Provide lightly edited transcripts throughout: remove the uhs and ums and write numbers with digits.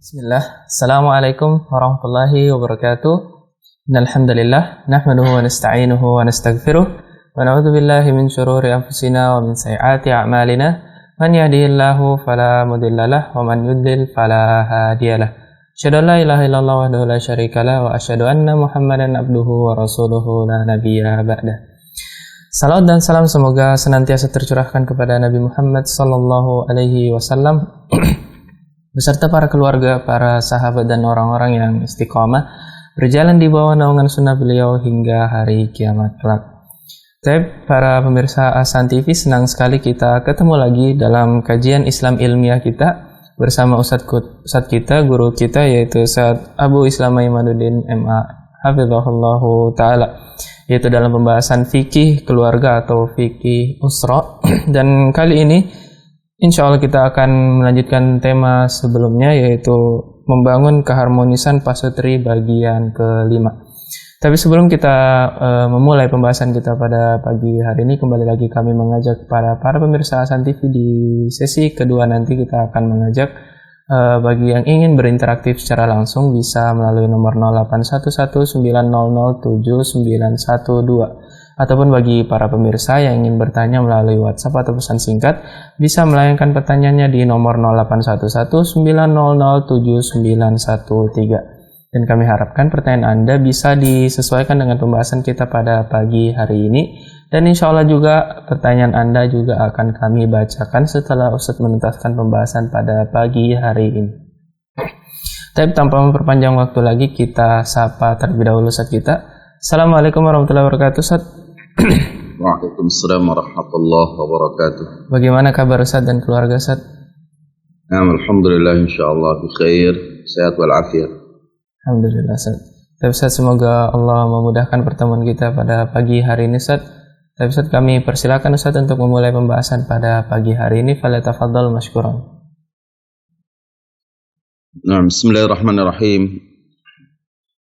Bismillah. Assalamualaikum warahmatullahi wabarakatuh. Innal hamdalillah nahmaduhu wa nasta'inuhu wa nastaghfiruh wa na'udzu billahi min syururi anfusina wa min sayyiati a'malina. Man yahdihillahu fala mudhillalah wa man yudlil fala hadiyalah. Asyhadu an la ilaha illallah wahdahu la syarikalah wa asyhadu anna Muhammadan abduhu wa rasuluhu la nabiyya ba'dah. Salawat dan salam semoga senantiasa tercurahkan kepada Nabi Muhammad sallallahu alaihi wasallam beserta para keluarga, para sahabat dan orang-orang yang istiqomah berjalan di bawah naungan sunnah beliau hingga hari kiamat kelak. Para pemirsa Ahsan TV, senang sekali kita ketemu lagi dalam kajian Islam ilmiah kita bersama Ustadz kita, guru kita, yaitu Ustadz Abu Islam Imaduddin MA Hafizahullahu Ta'ala, yaitu dalam pembahasan fikih keluarga atau fikih usra. Dan kali ini insya Allah kita akan melanjutkan tema sebelumnya, yaitu membangun keharmonisan pasutri bagian kelima. Tapi sebelum kita memulai pembahasan kita pada pagi hari ini, kembali lagi kami mengajak para pemirsa Ahsan TV di sesi kedua nanti kita akan mengajak bagi yang ingin berinteraksi secara langsung bisa melalui nomor 0819007912. Ataupun bagi para pemirsa yang ingin bertanya melalui WhatsApp atau pesan singkat, bisa melayangkan pertanyaannya di nomor 081190079113. Dan kami harapkan pertanyaan Anda bisa disesuaikan dengan pembahasan kita pada pagi hari ini. Dan insya Allah juga pertanyaan Anda juga akan kami bacakan setelah Ustadz menuntaskan pembahasan pada pagi hari ini. Tapi tanpa memperpanjang waktu lagi, kita sapa terlebih dahulu Ustadz kita. Assalamualaikum warahmatullahi wabarakatuh, Ustadz. Waalaikumsalam warahmatullahi wabarakatuh. Bagaimana kabar Ustadz dan keluarga Ustadz? Alhamdulillah, insyaallah bikhair, sehat walafiat. Alhamdulillah Ustadz. Tapi Ustadz, semoga Allah memudahkan pertemuan kita pada pagi hari ini Ustadz. Tapi Ustadz, kami persilakan Ustadz untuk memulai pembahasan pada pagi hari ini. Falyatafaddal mashkuran. Bismillahirrahmanirrahim.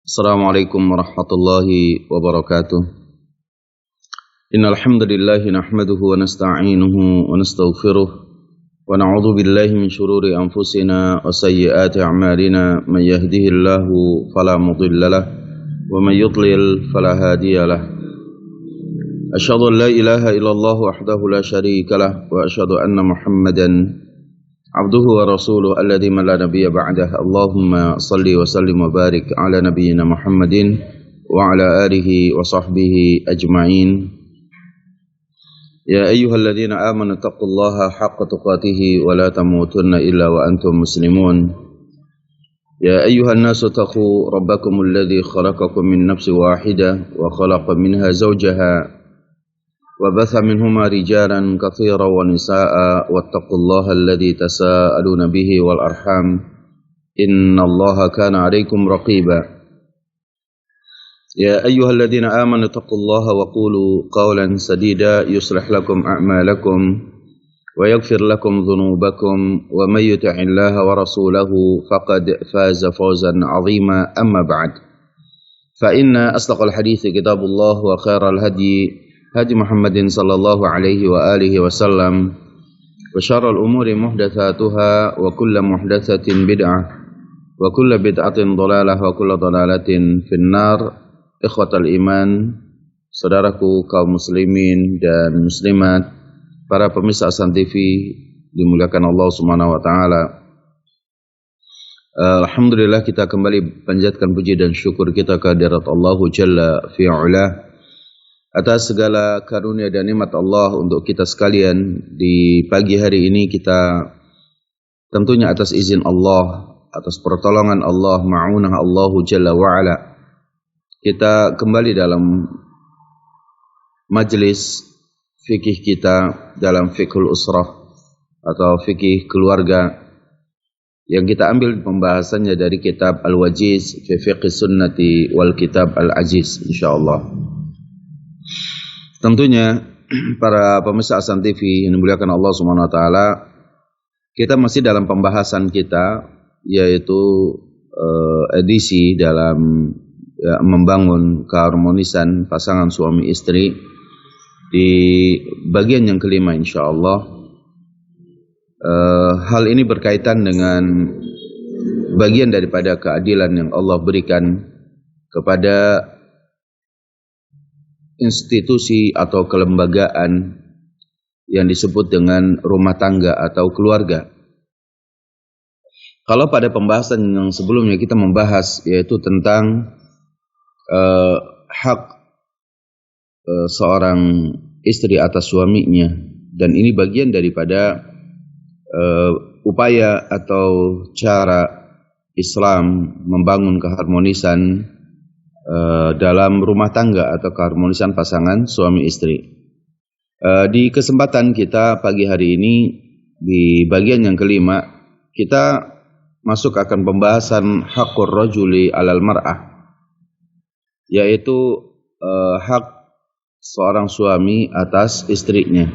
Assalamualaikum warahmatullahi wabarakatuh. Innal hamdalillah nahmaduhu wa nasta'inuhu wa nastaghfiruh wa na'udzu billahi min shururi anfusina wa sayyiati a'malina. Man yahdihillahu fala mudhillalah wa man yudlil fala hadiyalah. Asyhadu an la ilaha illallah wahdahu la syarikalah wa asyhadu anna Muhammadan abduhu wa rasuluh alladzi la nabiyya ba'dah. Allahumma salli wa sallim wa barik ala nabiyyina Muhammadin wa ala alihi wa sahbihi ajma'in. Ya ayyuhalladzina amanu taqullaha haqqa tuqatih wa la tamutunna illa wa antum muslimun. Ya ayyuhan nasu taqu rabbakumul ladzi khalaqakum min nafsin wahidah wa khalaqa minha zawjaha wa batha minhuma rijalan katsiran wa nisaa'a wattaqullaha alladzi tasaaluna bihi wal arham innallaha kana 'alaikum raqiba. يا أيها الذين آمنوا اتقوا الله وقولوا قولا سديدا يصلح لكم أعمالكم ويغفر لكم ذنوبكم ومن يطع الله ورسوله فقد فاز فوزا عظيما. أما بعد، فإن أصدق الحديث كتاب الله وخير الهدي هدي محمد صلى الله عليه وآله وسلم وشر الأمور محدثاتها وكل محدثة بدعة وكل بدعة ضلالة وكل ضلالة في النار. Ikhwatal iman, saudaraku kaum muslimin dan muslimat, para pemirsa Ahsan TV dimuliakan Allah Subhanahu wa taala. Alhamdulillah, kita kembali panjatkan puji dan syukur kita kehadirat Allah Jalla fi'ala atas segala karunia dan nikmat Allah untuk kita sekalian. Di pagi hari ini kita tentunya atas izin Allah, atas pertolongan Allah, ma'unah Allah Jalla wa'ala, kita kembali dalam majelis fikih kita dalam fiqhul usrah atau fikih keluarga yang kita ambil pembahasannya dari kitab Al-Wajiz fi Fiqh Sunnati wal Kitab Al-Ajiz, insyaallah. Tentunya para pemirsa Ahsan TV yang dimuliakan Allah Subhanahu wa taala, kita masih dalam pembahasan kita, yaitu edisi dalam membangun keharmonisan pasangan suami istri di bagian yang kelima, insyaallah. Hal ini berkaitan dengan bagian daripada keadilan yang Allah berikan kepada institusi atau kelembagaan yang disebut dengan rumah tangga atau keluarga. Kalau pada pembahasan yang sebelumnya kita membahas yaitu tentang hak seorang istri atas suaminya, dan ini bagian daripada upaya atau cara Islam membangun keharmonisan dalam rumah tangga atau keharmonisan pasangan suami istri. Di kesempatan kita pagi hari ini di bagian yang kelima, kita masuk akan pembahasan haqqur rajuli 'alal mar'ah, yaitu hak seorang suami atas istrinya.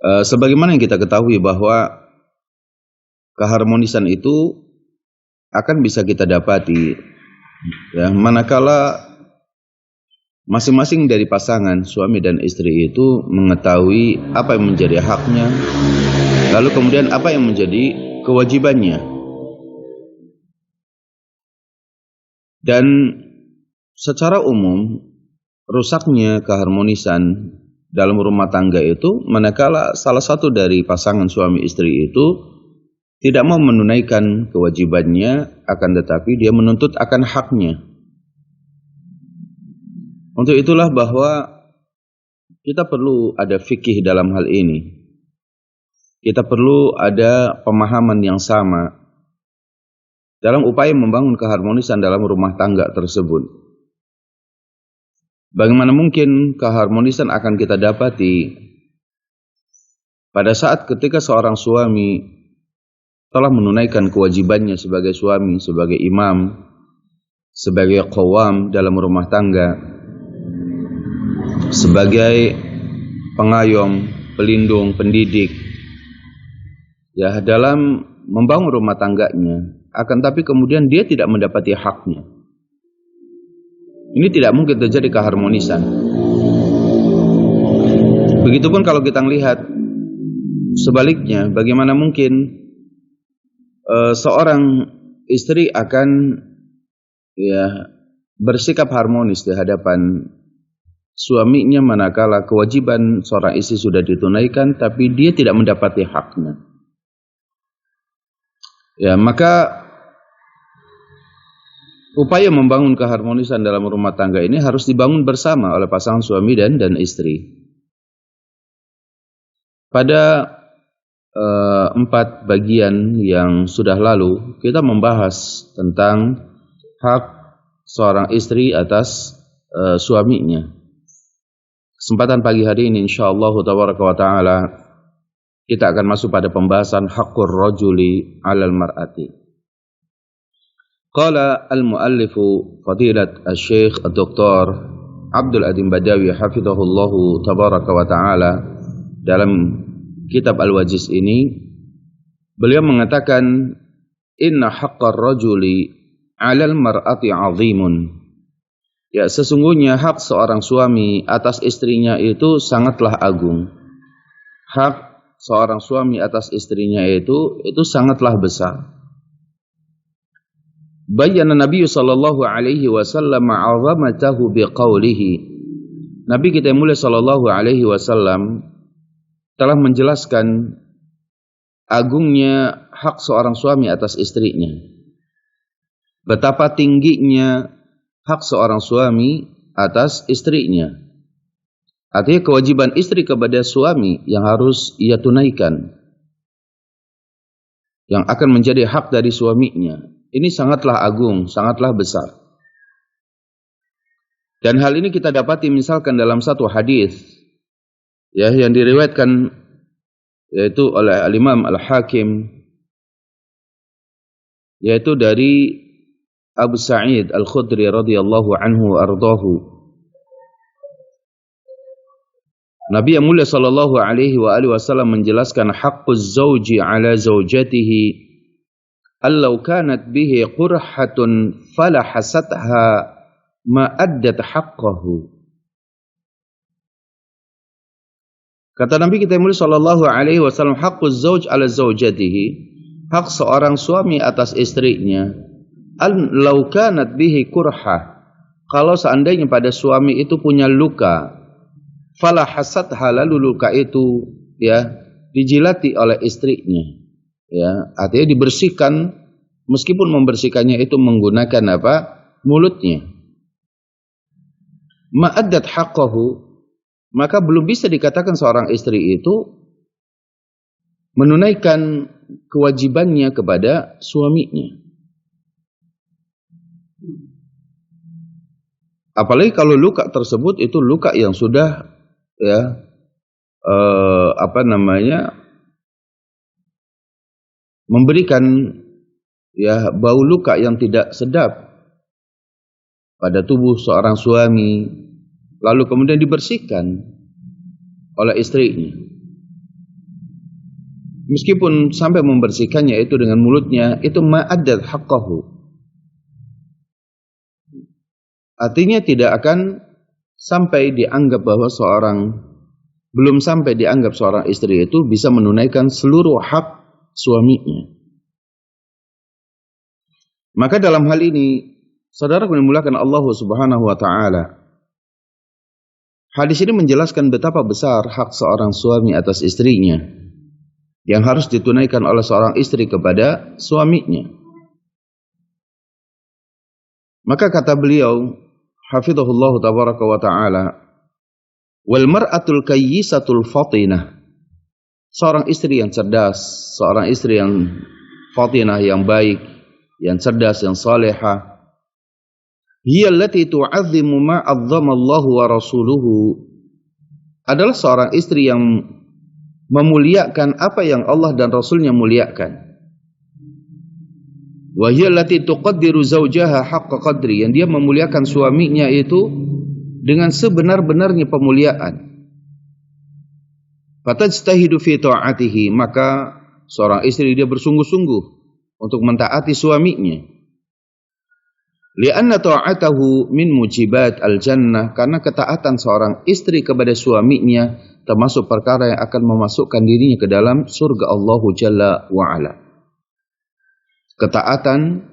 Sebagaimana yang kita ketahui bahwa keharmonisan itu akan bisa kita dapati ya, manakala masing-masing dari pasangan suami dan istri itu mengetahui apa yang menjadi haknya, lalu kemudian apa yang menjadi kewajibannya. Dan secara umum rusaknya keharmonisan dalam rumah tangga itu manakala salah satu dari pasangan suami istri itu tidak mau menunaikan kewajibannya, akan tetapi dia menuntut akan haknya. Untuk itulah bahwa kita perlu ada fikih dalam hal ini. Kita perlu ada pemahaman yang sama dalam upaya membangun keharmonisan dalam rumah tangga tersebut. Bagaimana mungkin keharmonisan akan kita dapati pada saat ketika seorang suami telah menunaikan kewajibannya sebagai suami, sebagai imam, sebagai qawam dalam rumah tangga, sebagai pengayom, pelindung, pendidik, ya dalam membangun rumah tangganya, akan tapi kemudian dia tidak mendapati haknya. Ini tidak mungkin terjadi keharmonisan. Begitupun kalau kita melihat sebaliknya, bagaimana mungkin seorang istri akan ya bersikap harmonis di hadapan suaminya manakala kewajiban seorang istri sudah ditunaikan tapi dia tidak mendapati haknya. Ya, maka upaya membangun keharmonisan dalam rumah tangga ini harus dibangun bersama oleh pasangan suami dan istri. Pada 4 bagian yang sudah lalu kita membahas tentang hak seorang istri atas suaminya. Kesempatan pagi hari ini insyaallah tabaraka wa taala kita akan masuk pada pembahasan haqqur rajuli 'alal mar'ati. Qala al-muallifu fadilat asy-syekh ad-doktor Abdul Adim Badawi hafizahullahu tabaraka wa ta'ala dalam kitab Al-Wajiz ini, beliau mengatakan inna haqqar rajuli 'alal mar'ati 'azimun. Ya, sesungguhnya hak seorang suami atas istrinya itu sangatlah agung. Hak seorang suami atas istrinya itu sangatlah besar. Bayyana Nabi sallallahu alaihi wasallam 'azamatahu biqaulihi. Nabi kita mulia sallallahu alaihi wasallam telah menjelaskan agungnya hak seorang suami atas istrinya. Betapa tingginya hak seorang suami atas istrinya. Artinya kewajiban istri kepada suami yang harus ia tunaikan, yang akan menjadi hak dari suaminya. Ini sangatlah agung, sangatlah besar. Dan hal ini kita dapati misalkan dalam satu hadis ya yang diriwayatkan yaitu oleh Al-Imam Al-Hakim, yaitu dari Abu Sa'id Al-Khudri radhiyallahu anhu ardahu. Nabi yang mulia sallallahu alaihi wa alihi wasallam menjelaskan haqquz zauji ala zaujatihi allau kanat bihi qurhatun falahasatha ma addat haqqahu. Kata Nabi kita mulia sallallahu alaihi wasallam, haqquz zauj ala zaujatihi, hak seorang suami atas istrinya, law kanat bihi kurha, kalau seandainya pada suami itu punya luka, fala hasatha, lalu luka itu dijilati oleh istrinya, artinya dibersihkan, meskipun membersihkannya itu menggunakan mulutnya, ma'addat haqqahu, maka belum bisa dikatakan seorang istri itu menunaikan kewajibannya kepada suaminya. Apalagi kalau luka tersebut itu luka yang sudah memberikan bau luka yang tidak sedap pada tubuh seorang suami, lalu kemudian dibersihkan oleh istrinya. Meskipun sampai membersihkannya itu dengan mulutnya, itu ma'addat haqqahu. Artinya tidak akan sampai dianggap bahwa belum sampai dianggap seorang istri itu bisa menunaikan seluruh hak suaminya. Maka dalam hal ini, saudara dimulakan Allah Subhanahu wa taala, hadis ini menjelaskan betapa besar hak seorang suami atas istrinya yang harus ditunaikan oleh seorang istri kepada suaminya. Maka kata beliau, hafizahullah tabaraka wa ta'ala, wal mar'atul kayyisatul fatinah, seorang istri yang cerdas, seorang istri yang fatinah, yang baik, yang cerdas, yang salihah, hiya allati tu'azzimu ma 'azzama Allah wa rasuluhu, adalah seorang istri yang memuliakan apa yang Allah dan Rasulnya muliakan. Wa hiya allati tuqaddiru zawjaha haqqa qadri, yang dia memuliakan suaminya itu dengan sebenar-benarnya pemuliaan. Fatajtahidu fi ta'atihi, maka seorang istri dia bersungguh-sungguh untuk mentaati suaminya. Li'anna ta'atahu min mujibat al-jannah, karena ketaatan seorang istri kepada suaminya termasuk perkara yang akan memasukkan dirinya ke dalam surga Allah Jalla wa'ala. Ketaatan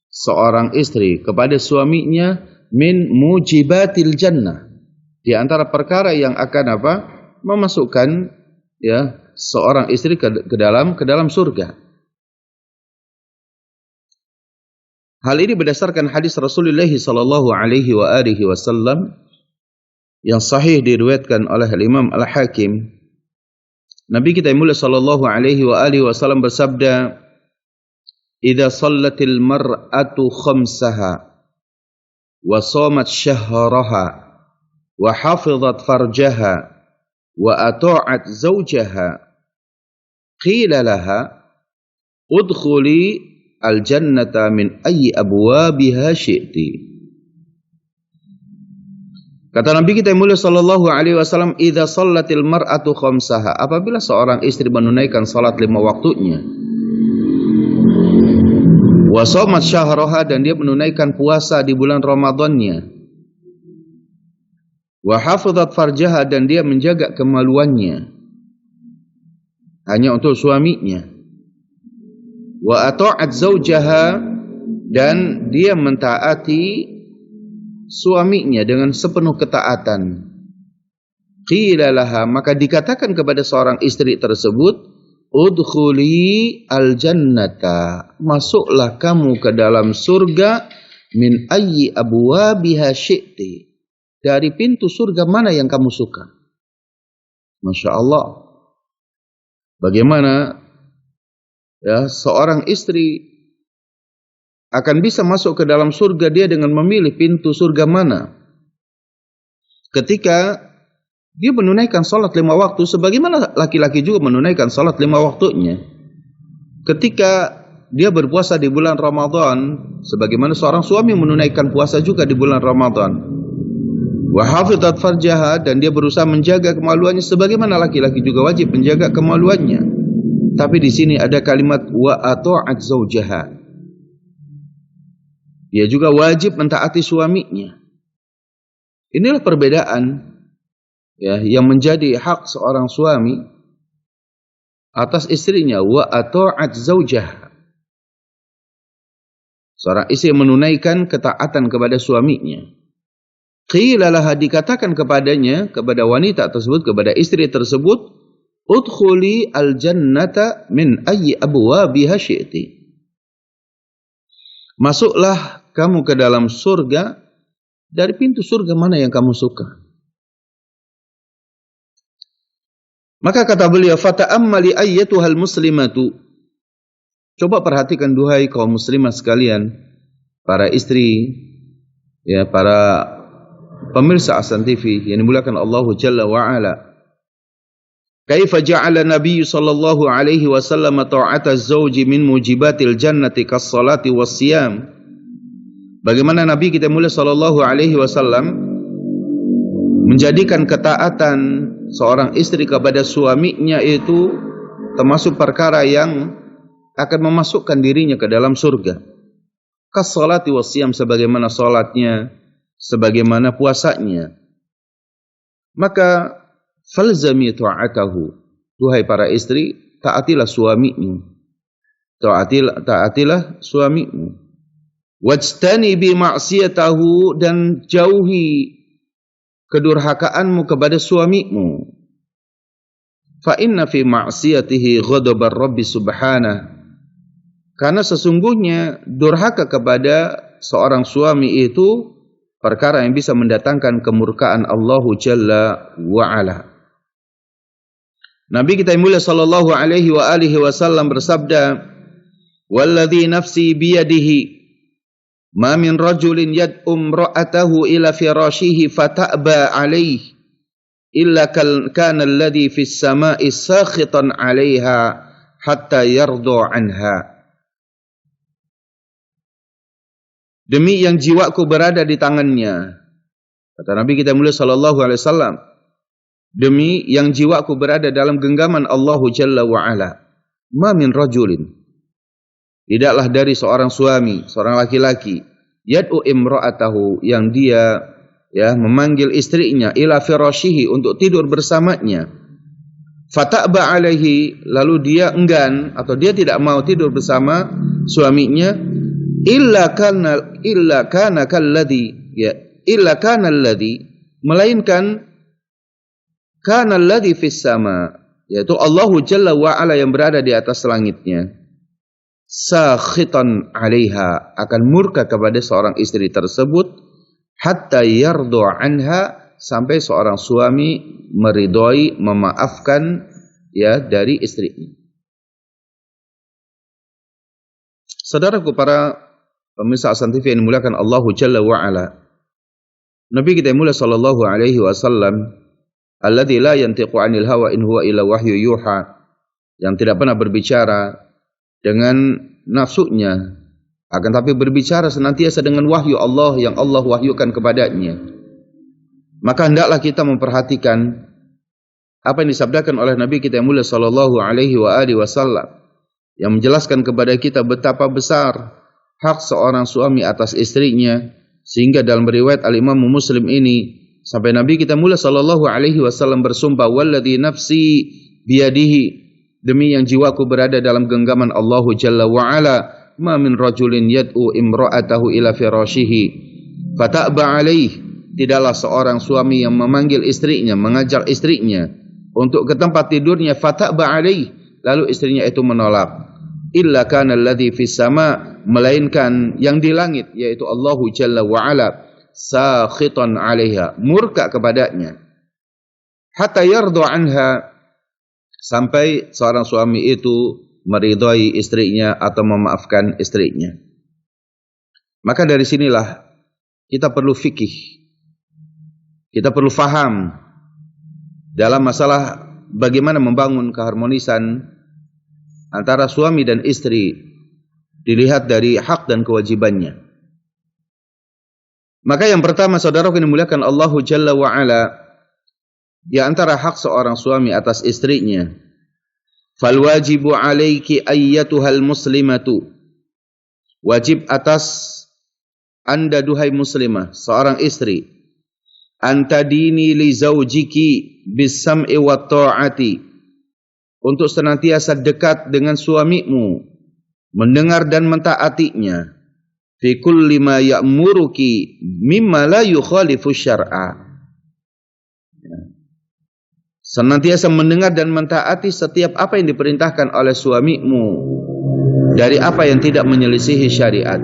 seorang istri kepada suaminya min mujibatil jannah, di antara perkara yang akan memasukkan seorang istri ke dalam surga. Hal ini berdasarkan hadis Rasulullah sallallahu alaihi wasallam yang sahih diriwayatkan oleh Imam Al-Hakim. Nabi kita yang mulia sallallahu alaihi wasallam bersabda, "Idza shallatil mar'atu khamsaha wa shamat syahraha wa hafizat farjaha wa ata'at zawjaha, qila laha udkhuli al-jannata min ayyi abwabiha syi'ti." Kata Nabi kita yang mulia sallallahu alaihi wasallam, idza shallatil mar'atu khamsaha, apabila seorang istri menunaikan salat 5 waktunya, wa shamat syahraha, dan dia menunaikan puasa di bulan Ramadannya, wa hafizat farjaha, dan dia menjaga kemaluannya hanya untuk suaminya, wa ata'at zawjaha, dan dia mentaati suaminya dengan sepenuh ketaatan, qila laha, maka dikatakan kepada seorang istri tersebut, udkhuli al-jannata, masuklah kamu ke dalam surga, min ayyi abwabiha syi'ti, dari pintu surga mana yang kamu suka. Masya Allah, bagaimana seorang istri akan bisa masuk ke dalam surga dia dengan memilih pintu surga mana. Ketika dia menunaikan salat 5 waktu, sebagaimana laki-laki juga menunaikan salat 5 waktunya. Ketika dia berpuasa di bulan Ramadan, sebagaimana seorang suami menunaikan puasa juga di bulan Ramadan. Wa hafizat farjaha, dan dia berusaha menjaga kemaluannya, sebagaimana laki-laki juga wajib menjaga kemaluannya. Tapi di sini ada kalimat wa ata'at zawjaha, dia juga wajib mentaati suaminya. Inilah perbedaan yang menjadi hak seorang suami atas istrinya, wa ata'at zawjah. Seorang istri menunaikan ketaatan kepada suaminya. Qila laha, dikatakan kepadanya, kepada wanita tersebut, kepada istri tersebut, udkhuli al-jannata min ayyi abwabiha syi'ti. Masuklah kamu ke dalam surga dari pintu surga mana yang kamu suka. Maka kata beliau, fata'ammali ayyatuhal muslimatu. Coba perhatikan duhai kaum muslimah sekalian, para istri, ya, para pemirsa Ahsan TV yang dimuliakan Allah Jalla wa Ala. Kaifa ja'ala Nabi sallallahu alaihi wasallam ta'ata az-zawji min mujibatil jannati kas-salati was-siyam. Bagaimana Nabi kita mulia sallallahu alaihi wasallam menjadikan ketaatan seorang istri kepada suaminya itu termasuk perkara yang akan memasukkan dirinya ke dalam surga. Kas-salati was-siyam, sebagaimana salatnya, sebagaimana puasanya. Maka falzami ta'atahu, duhai para istri, taatilah suamimu. Taatilah suamimu. Wajtanibi ma'siyatahu, dan jauhi kedurhakaanmu kepada suamimu. Fa inna fi ma'siyatihi ghadabar Rabbi subhanahu. Karena sesungguhnya durhaka kepada seorang suami itu perkara yang bisa mendatangkan kemurkaan Allah Jalla wa Ala. Nabi kita yang mulia sallallahu alaihi wa alihi wasallam bersabda, "Walladzi nafsi biyadihi, ma min rajulin yad'u imra'atahu ila firashihi fata'ba alaihi illa kana alladhi fis sama'i sakhitan 'alaiha hatta yarda 'anha." Demi yang jiwaku berada di tangannya, kata Nabi kita mulia sallallahu alaihi wasallam, demi yang jiwaku berada dalam genggaman Allah Jalla wa Ala, ma min rajulin, tidaklah dari seorang suami, seorang laki-laki, yad'u imra'atahu, yang dia memanggil istrinya, ila firashihi, untuk tidur bersamanya, fata'ba alaihi, lalu dia enggan atau dia tidak mau tidur bersama suaminya, illa kana kalladhi, melainkan kana alladhi fis sama, yaitu Allah Jalla wa Ala yang berada di atas langitnya, sakhitan 'alaiha, akan murka kepada seorang istri tersebut, hatta yardu anha, sampai seorang suami meridhoi, memaafkan dari istrinya. Saudaraku para pemirsa Ahsan TV yang dimuliakan Allah Jalla wa Ala, Nabi kita mulia sallallahu alaihi wasallam, alladzi la yantiqu 'anil hawa in huwa illa wahyu yuha, yang tidak pernah berbicara dengan nafsunya, akan tapi berbicara senantiasa dengan wahyu Allah yang Allah wahyukan kepadanya. Maka hendaklah kita memperhatikan apa yang disabdakan oleh Nabi kita yang mulia sallallahu alaihi wa alihi wasallam, yang menjelaskan kepada kita betapa besar hak seorang suami atas istrinya, sehingga dalam riwayat Al-Imam Muslim ini sampai Nabi kita mulia sallallahu alaihi wasallam bersumpah, walladzi nafsi biyadihi, demi yang jiwaku berada dalam genggaman Allah Jalla wa Ala, ma min rajulin yad'u imra'atahu ila firashihi fata'ba alaih, tidaklah seorang suami yang memanggil istrinya, mengajak istrinya untuk ke tempat tidurnya, fata'ba alaih, lalu istrinya itu menolak, illa kana alladhi fis sama, melainkan yang di langit, yaitu Allah Jalla wa Ala, sakhitan 'alaiha, murka kepadanya, hatta yardu anha, sampai seorang suami itu meridhai istrinya atau memaafkan istrinya. Maka dari sinilah kita perlu fikih, kita perlu faham dalam masalah bagaimana membangun keharmonisan antara suami dan istri, dilihat dari hak dan kewajibannya. Maka yang pertama, saudara yang dimuliakan Allah Jalla wa Ala, di antara hak seorang suami atas istrinya, fal wajibu alaiki ayyatuhal muslimatu, wajib atas anda duhai muslimah, seorang istri, antadini li zaujiki bis sam'i wat ta'ati, untuk senantiasa dekat dengan suamimu, mendengar dan mentaatinya. fi kulli ma ya'muruki mimma la yukhalifu syar'a. Senantiasa mendengar dan mentaati setiap apa yang diperintahkan oleh suamimu dari apa yang tidak menyelisihi syariat.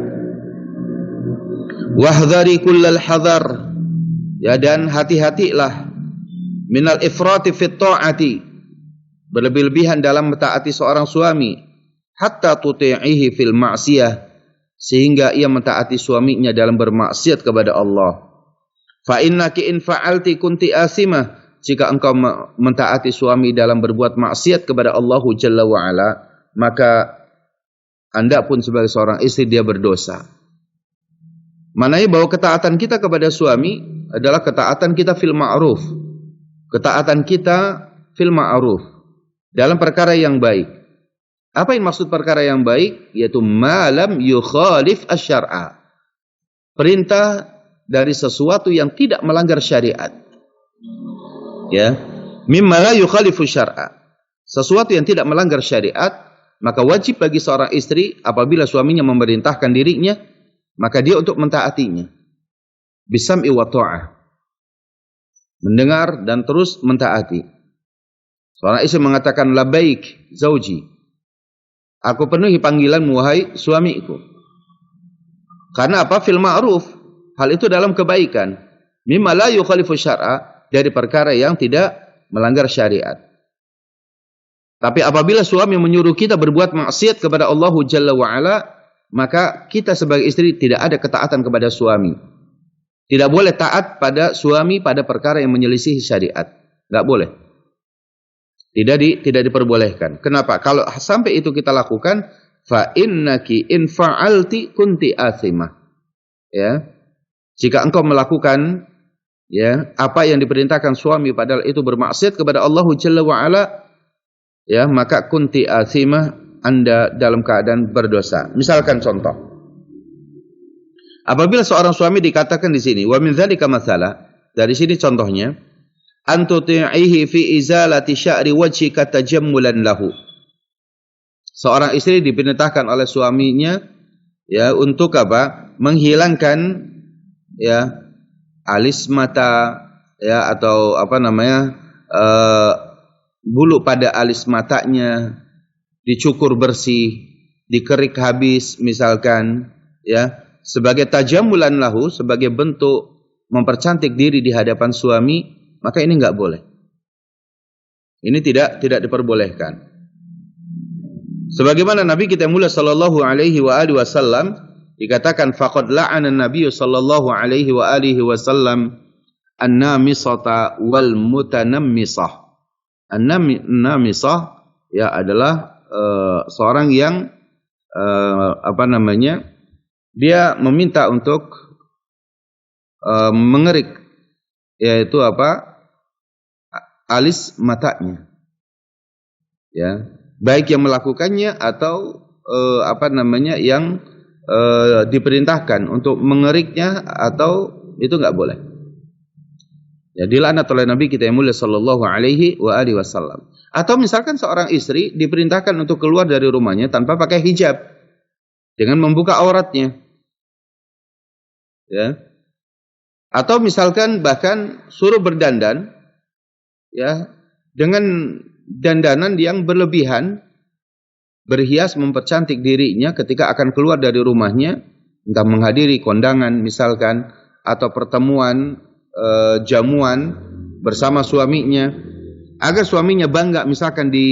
Wahdhari kullal hadar, ya, dan hati-hatilah minal ifrati fit ta'ati, berlebih-lebihan dalam mentaati seorang suami, hatta tuti'ihi fil ma'siyah, sehingga ia mentaati suaminya dalam bermaksiat kepada Allah. Fa innaki in fa'alti kunti asimah, jika engkau mentaati suami dalam berbuat maksiat kepada Allah Jalla wa Ala, maka Anda pun sebagai seorang istri dia berdosa. Maknanya bahwa ketaatan kita kepada suami adalah ketaatan kita fil ma'ruf. Ketaatan kita fil ma'ruf, dalam perkara yang baik. Apa yang maksud perkara yang baik? Yaitu malam yukhalif asy-syar'a. Perintah dari sesuatu yang tidak melanggar syariat. Ya, mimma la yukhalifu syar'a. Sesuatu yang tidak melanggar syariat, maka wajib bagi seorang istri apabila suaminya memerintahkan dirinya, maka dia untuk mentaatinya. Bisam'i wa ta'ah. Mendengar dan terus mentaati. Seorang istri mengatakan labaik zauji, aku penuhi panggilanmu wahai suamiku. Karena apa? Fil ma'ruf, hal itu dalam kebaikan. Mimma la yukhalifu syar'a, dari perkara yang tidak melanggar syariat. Tapi apabila suami menyuruh kita berbuat maksiat kepada Allah Jalla wa Ala, maka kita sebagai istri tidak ada ketaatan kepada suami. Tidak boleh taat pada suami pada perkara yang menyelisihi syariat. Enggak boleh. Tidak diperbolehkan. Kenapa? Kalau sampai itu kita lakukan, fa innaki in fa'alti kunti athimah. Ya. Jika engkau melakukan, ya, apa yang diperintahkan suami padahal itu bermaksiat kepada Allah Jalla wa Ala, ya, maka kunti athimah, Anda dalam keadaan berdosa. Misalkan contoh, apabila seorang suami dikatakan di sini, wa min dzalika mathala, dari sini contohnya, antuti'ihi fi izalati sya'ri wajhika tajammulan lahu. Seorang istri diperintahkan oleh suaminya, ya, untuk apa? Menghilangkan, ya, alis mata, ya, atau apa namanya, bulu pada alis matanya dicukur bersih, dikerik habis misalkan, ya, sebagai tajammulan lahu, sebagai bentuk mempercantik diri di hadapan suami, maka ini enggak boleh. Ini tidak diperbolehkan. Sebagaimana Nabi kita mulia sallallahu alaihi wa alihi wasallam dikatakan faqad la'ana an-nabiy sallallahu alaihi wa alihi wasallam an-namisata wal mutanammisah. An-namisah, ya, adalah seorang yang dia meminta untuk mengerik, yaitu apa? Alis matanya. Ya, baik yang melakukannya atau yang diperintahkan untuk mengeriknya, atau itu enggak boleh. Ya, dilaknat oleh Nabi kita yang mulia sallallahu alaihi wa alihi wasallam. Atau misalkan seorang istri diperintahkan untuk keluar dari rumahnya tanpa pakai hijab, dengan membuka auratnya. Ya. Atau misalkan bahkan suruh berdandan, ya, dengan dandanan yang berlebihan, berhias mempercantik dirinya ketika akan keluar dari rumahnya, entah menghadiri kondangan misalkan, atau pertemuan jamuan bersama suaminya, agar suaminya bangga misalkan di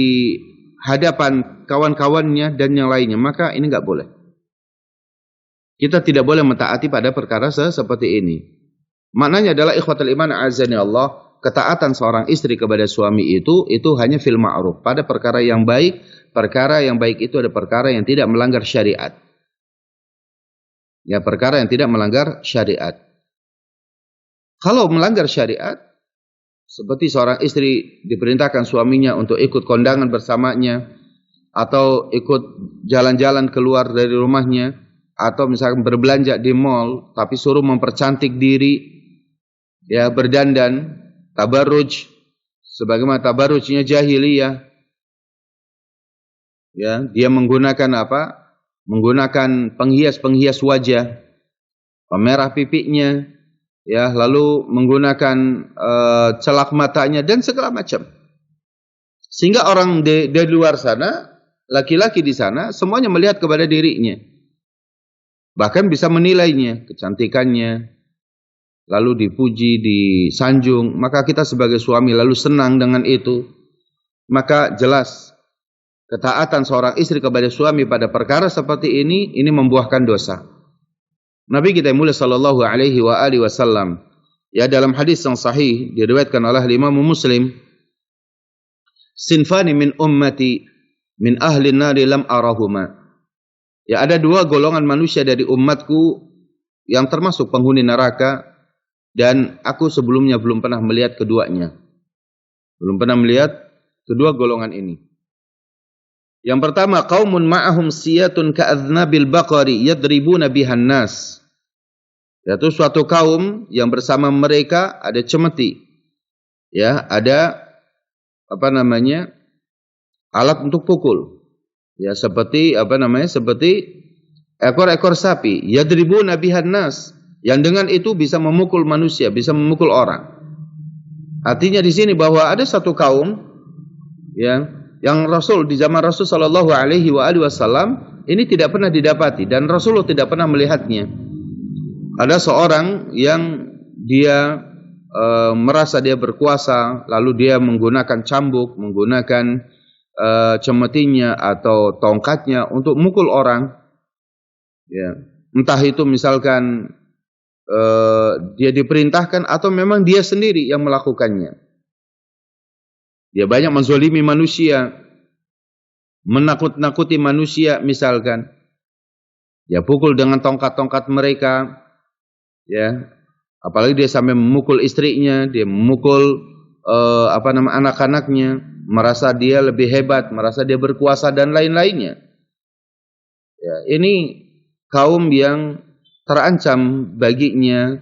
hadapan kawan-kawannya dan yang lainnya, maka ini enggak boleh. Kita tidak boleh mentaati pada perkara seperti ini. Maknanya adalah ikhwatul iman azani Allah, ketaatan seorang istri kepada suami itu hanya fil ma'ruf, pada perkara yang baik. Perkara yang baik itu ada perkara yang tidak melanggar syariat. Ya, perkara yang tidak melanggar syariat. Kalau melanggar syariat, seperti seorang istri diperintahkan suaminya untuk ikut kondangan bersamanya, atau ikut jalan-jalan keluar dari rumahnya, atau misalkan berbelanja di mall, tapi suruh mempercantik diri, ya, berdandan, tabarruj, sebagaimana tabarrujnya jahiliyah. Ya, dia menggunakan apa? menggunakan penghias-penghias wajah, pemerah pipinya, ya, lalu menggunakan celak matanya dan segala macam. Sehingga orang di luar sana, laki-laki di sana, semuanya melihat kepada dirinya. Bahkan bisa menilainya, kecantikannya, lalu dipuji, disanjung. Maka kita sebagai suami lalu senang dengan itu. Maka jelas ketaatan seorang istri kepada suami pada perkara seperti ini membuahkan dosa. Nabi kita mulia sallallahu alaihi wasallam, ya, dalam hadis yang sahih diriwayatkan oleh Imam Muslim, sinfani min ummati min ahli nari lam arahuma. Ya, ada dua golongan manusia dari umatku yang termasuk penghuni neraka, dan aku sebelumnya belum pernah melihat keduanya. Belum pernah melihat kedua golongan ini. Yang pertama, qaumun ma'ahum siyatun ka'adznabil baqari yadribuna bihan nas. Yaitu suatu kaum yang bersama mereka ada cemeti. Ya, ada alat untuk pukul. Ya, seperti seperti ekor-ekor sapi, yadribuna bihan nas, yang dengan itu bisa memukul manusia, bisa memukul orang. Artinya di sini bahwa ada satu kaum, ya, yang Rasul di zaman Rasul sallallahu alaihi wasallam ini tidak pernah didapati dan Rasulullah tidak pernah melihatnya. Ada seorang yang dia merasa dia berkuasa, lalu dia menggunakan cambuk, menggunakan cemetinya atau tongkatnya untuk mukul orang. Ya, entah itu misalkan dia diperintahkan atau memang dia sendiri yang melakukannya. Dia banyak menzolimi manusia, menakut-nakuti manusia misalkan. Dia pukul dengan tongkat-tongkat mereka, ya. Apalagi dia sampai memukul istrinya, dia memukul anak-anaknya, merasa dia lebih hebat, merasa dia berkuasa dan lain-lainnya. Ya, ini kaum yang terancam baginya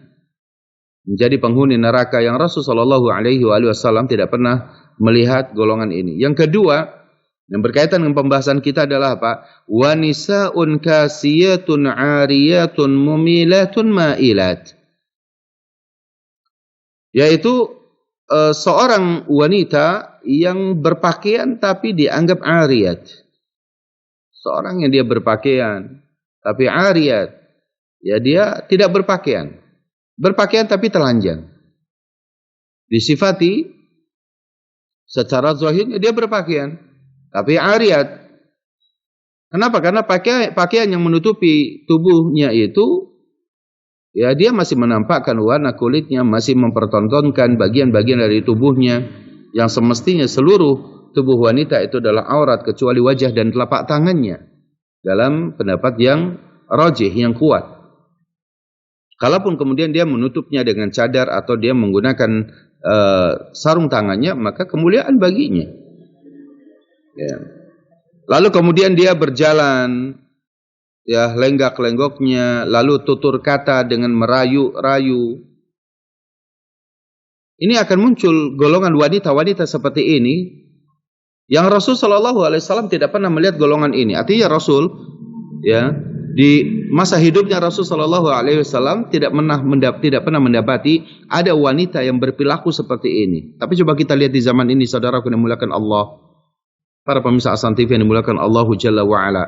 menjadi penghuni neraka yang Rasulullah sallallahu alaihi wasallam tidak pernah melihat golongan ini. Yang kedua, yang berkaitan dengan pembahasan kita adalah apa? Wa nisaun kasiyatun 'ariyatun mumilatun ma'ilat. Yaitu seorang wanita yang berpakaian tapi dianggap 'ariyat. Seorang yang dia berpakaian tapi 'ariyat. Ya, dia tidak berpakaian. Berpakaian tapi telanjang. Disifati secara zahirnya dia berpakaian, tapi 'ariyat. Kenapa? Karena pakaian yang menutupi tubuhnya itu, ya, dia masih menampakkan warna kulitnya, masih mempertontonkan bagian-bagian dari tubuhnya yang semestinya seluruh tubuh wanita itu adalah aurat kecuali wajah dan telapak tangannya. Dalam pendapat yang rajih, yang kuat. Kalaupun kemudian dia menutupnya dengan cadar atau dia menggunakan sarung tangannya, maka kemuliaan baginya. Ya. Lalu kemudian dia berjalan, ya, lenggak-lenggoknya, lalu tutur kata dengan merayu-rayu. Ini akan muncul golongan wanita-wanita seperti ini yang Rasul sallallahu alaihi wasallam tidak pernah melihat golongan ini. Artinya Rasul, ya, di masa hidupnya Rasul sallallahu alaihi wasallam tidak pernah mendapati ada wanita yang berperilaku seperti ini. Tapi coba kita lihat di zaman ini, saudaraku yang dimuliakan Allah, para pemirsa Ahsan TV yang dimuliakan Allah Jalla wa Ala.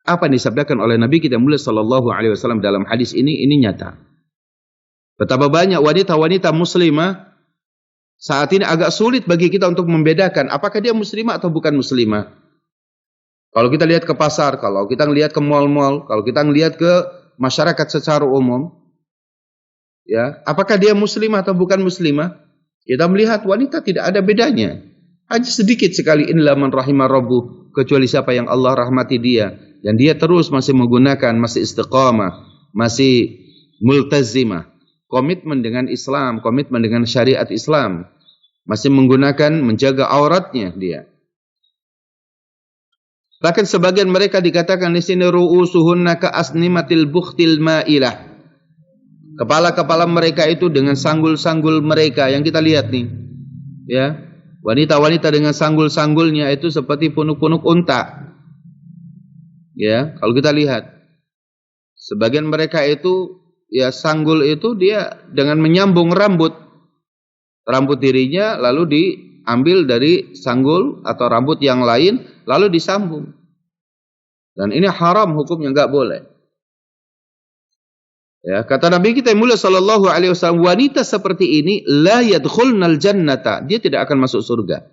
Apa yang disabdakan oleh Nabi kita mulia sallallahu alaihi wasallam dalam hadis ini nyata. Betapa banyak wanita-wanita muslimah saat ini agak sulit bagi kita untuk membedakan apakah dia muslimah atau bukan muslimah. Kalau kita lihat ke pasar, kalau kita lihat ke mal-mal, kalau kita lihat ke masyarakat secara umum, ya, apakah dia muslimah atau bukan muslimah? Kita melihat wanita tidak ada bedanya. Hanya sedikit sekali, illa man rahimah rabbuh, kecuali siapa yang Allah rahmati dia, dan dia terus masih menggunakan, masih istiqamah, masih multazimah, komitmen dengan Islam, komitmen dengan syariat Islam, masih menggunakan, menjaga auratnya dia. Bahkan sebagian mereka dikatakan di sini ru'usuhunna ka'asnimatil bukhtil ma'ilah. Kepala-kepala mereka itu dengan sanggul-sanggul mereka yang kita lihat nih. Ya, wanita-wanita dengan sanggul-sanggulnya itu seperti punuk-punuk unta. Ya, kalau kita lihat sebagian mereka itu ya sanggul itu dia dengan menyambung rambut dirinya lalu diambil dari sanggul atau rambut yang lain lalu disambung. Dan ini haram hukumnya, enggak boleh. Ya, kata Nabi kita yang mulia sallallahu alaihi wasallam, wanita seperti ini la yadkhulnal jannata, dia tidak akan masuk surga.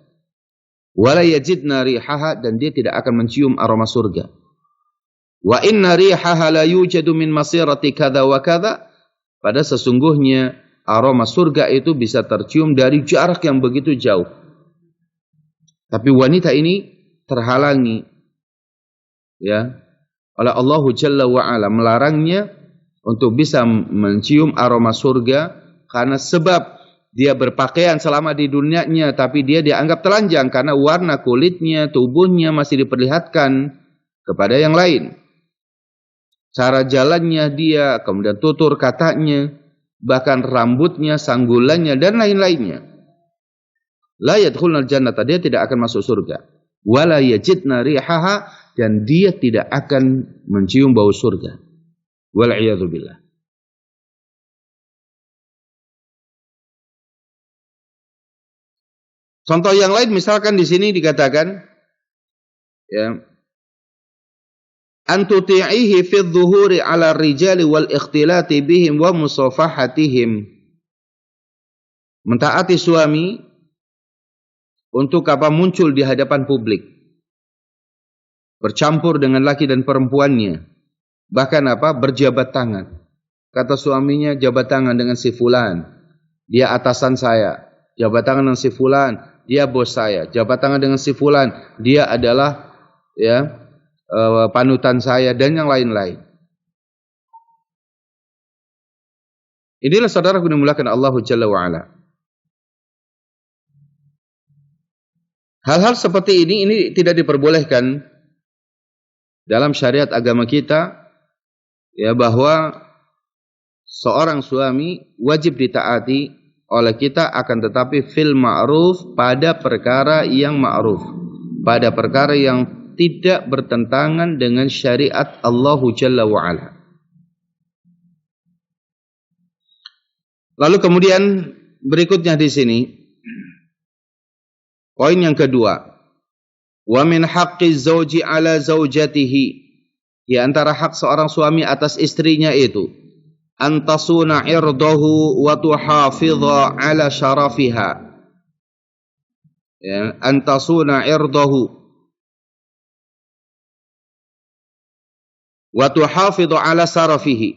Wala yajidna rihaha, dan dia tidak akan mencium aroma surga. Wa inna rihaha la yujadu min masirati kadza wa kadza, pada sesungguhnya aroma surga itu bisa tercium dari jarak yang begitu jauh. Tapi wanita ini terhalangi ya oleh Allah Jalla wa Ala, melarangnya untuk bisa mencium aroma surga karena sebab dia berpakaian selama di dunianya tapi dia dianggap telanjang karena warna kulitnya, tubuhnya masih diperlihatkan kepada yang lain. Cara jalannya dia, kemudian tutur katanya, bahkan rambutnya, sanggulannya dan lain-lainnya. La yadkhulnal jannata, dia tidak akan masuk surga. Wala yajidna rihaha, dan dia tidak akan mencium bau surga. Wal'iyadzubillah. Contoh yang lain misalkan di sini dikatakan ya, an tuti'ihi fi dhuhuri 'ala rijali wal ikhtilati bihim wa musafahatihim. Mentaati suami untuk apa muncul di hadapan publik, bercampur dengan laki dan perempuannya, bahkan apa berjabat tangan. Kata suaminya, jabat tangan dengan si fulan, dia atasan saya. Jabat tangan dengan si fulan, dia bos saya. Jabat tangan dengan si fulan, dia adalah ya panutan saya, dan yang lain-lain. Inilah saudara yang dimuliakan Allah Jalla wa Ala. Hal-hal seperti ini tidak diperbolehkan dalam syariat agama kita, ya, bahwa seorang suami wajib ditaati oleh kita, akan tetapi fil ma'ruf, pada perkara yang ma'ruf, pada perkara yang tidak bertentangan dengan syariat Allah Jalla wa Ala. Lalu kemudian berikutnya di sini poin yang kedua, wa min haqqi zauji ala zaujatihi, di antara hak seorang suami atas istrinya itu, antasuna irdahu wa tuhafidha ala syarafiha. Ya, antasuna irdahu wa tuhafidha ala syarafihi.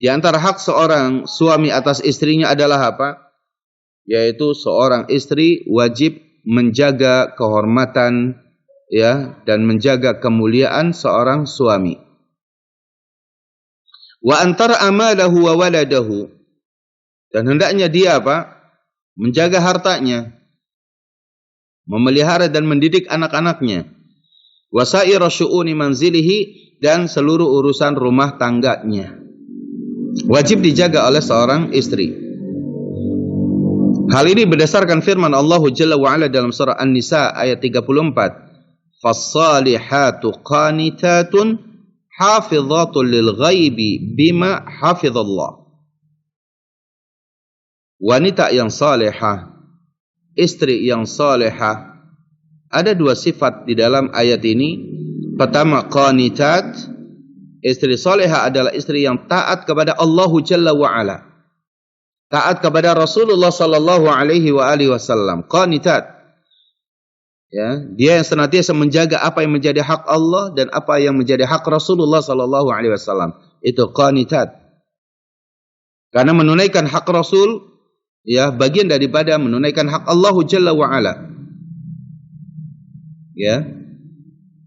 Di antara hak seorang suami atas istrinya adalah apa? Yaitu seorang istri wajib menjaga kehormatan, ya, dan menjaga kemuliaan seorang suami. Wa antara amalahu wa waladahu, dan hendaknya dia apa? Menjaga hartanya, memelihara dan mendidik anak-anaknya. Wa sa'ira syu'uni manzilihi, dan seluruh urusan rumah tangganya wajib dijaga oleh seorang istri. Hal ini berdasarkan firman Allah Jalla wa Ala dalam surah An-Nisa ayat 34. Fas-salihatu qanitatun hafizatun lil ghaibi bima hafizallah. Wanita yang salihah, istri yang salihah, ada dua sifat di dalam ayat ini. Pertama, qanitat. Istri salihah adalah istri yang taat kepada Allah Jalla wa Ala, taat kepada Rasulullah sallallahu alaihi wasallam. Qanitat, ya, dia yang senantiasa menjaga apa yang menjadi hak Allah dan apa yang menjadi hak Rasulullah sallallahu alaihi wasallam. Itu qanitat. Karena menunaikan hak Rasul, ya, bagian daripada menunaikan hak Allah Jalla wa Ala. Ya.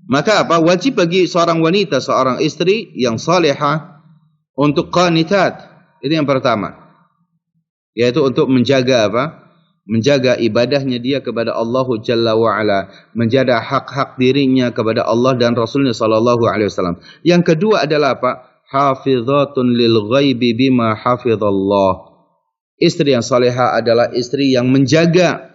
Maka apa? Wajib bagi seorang wanita, seorang istri yang salihah untuk qanitat. Itu yang pertama. Yaitu untuk menjaga apa? Menjaga ibadahnya dia kepada Allah Jalla wa Ala, menjaga hak-hak dirinya kepada Allah dan Rasulnya sallallahu alaihi wasallam. Yang kedua adalah apa? Hafizatun lil ghaibi bima hafizallah. Istri yang salihah adalah istri yang menjaga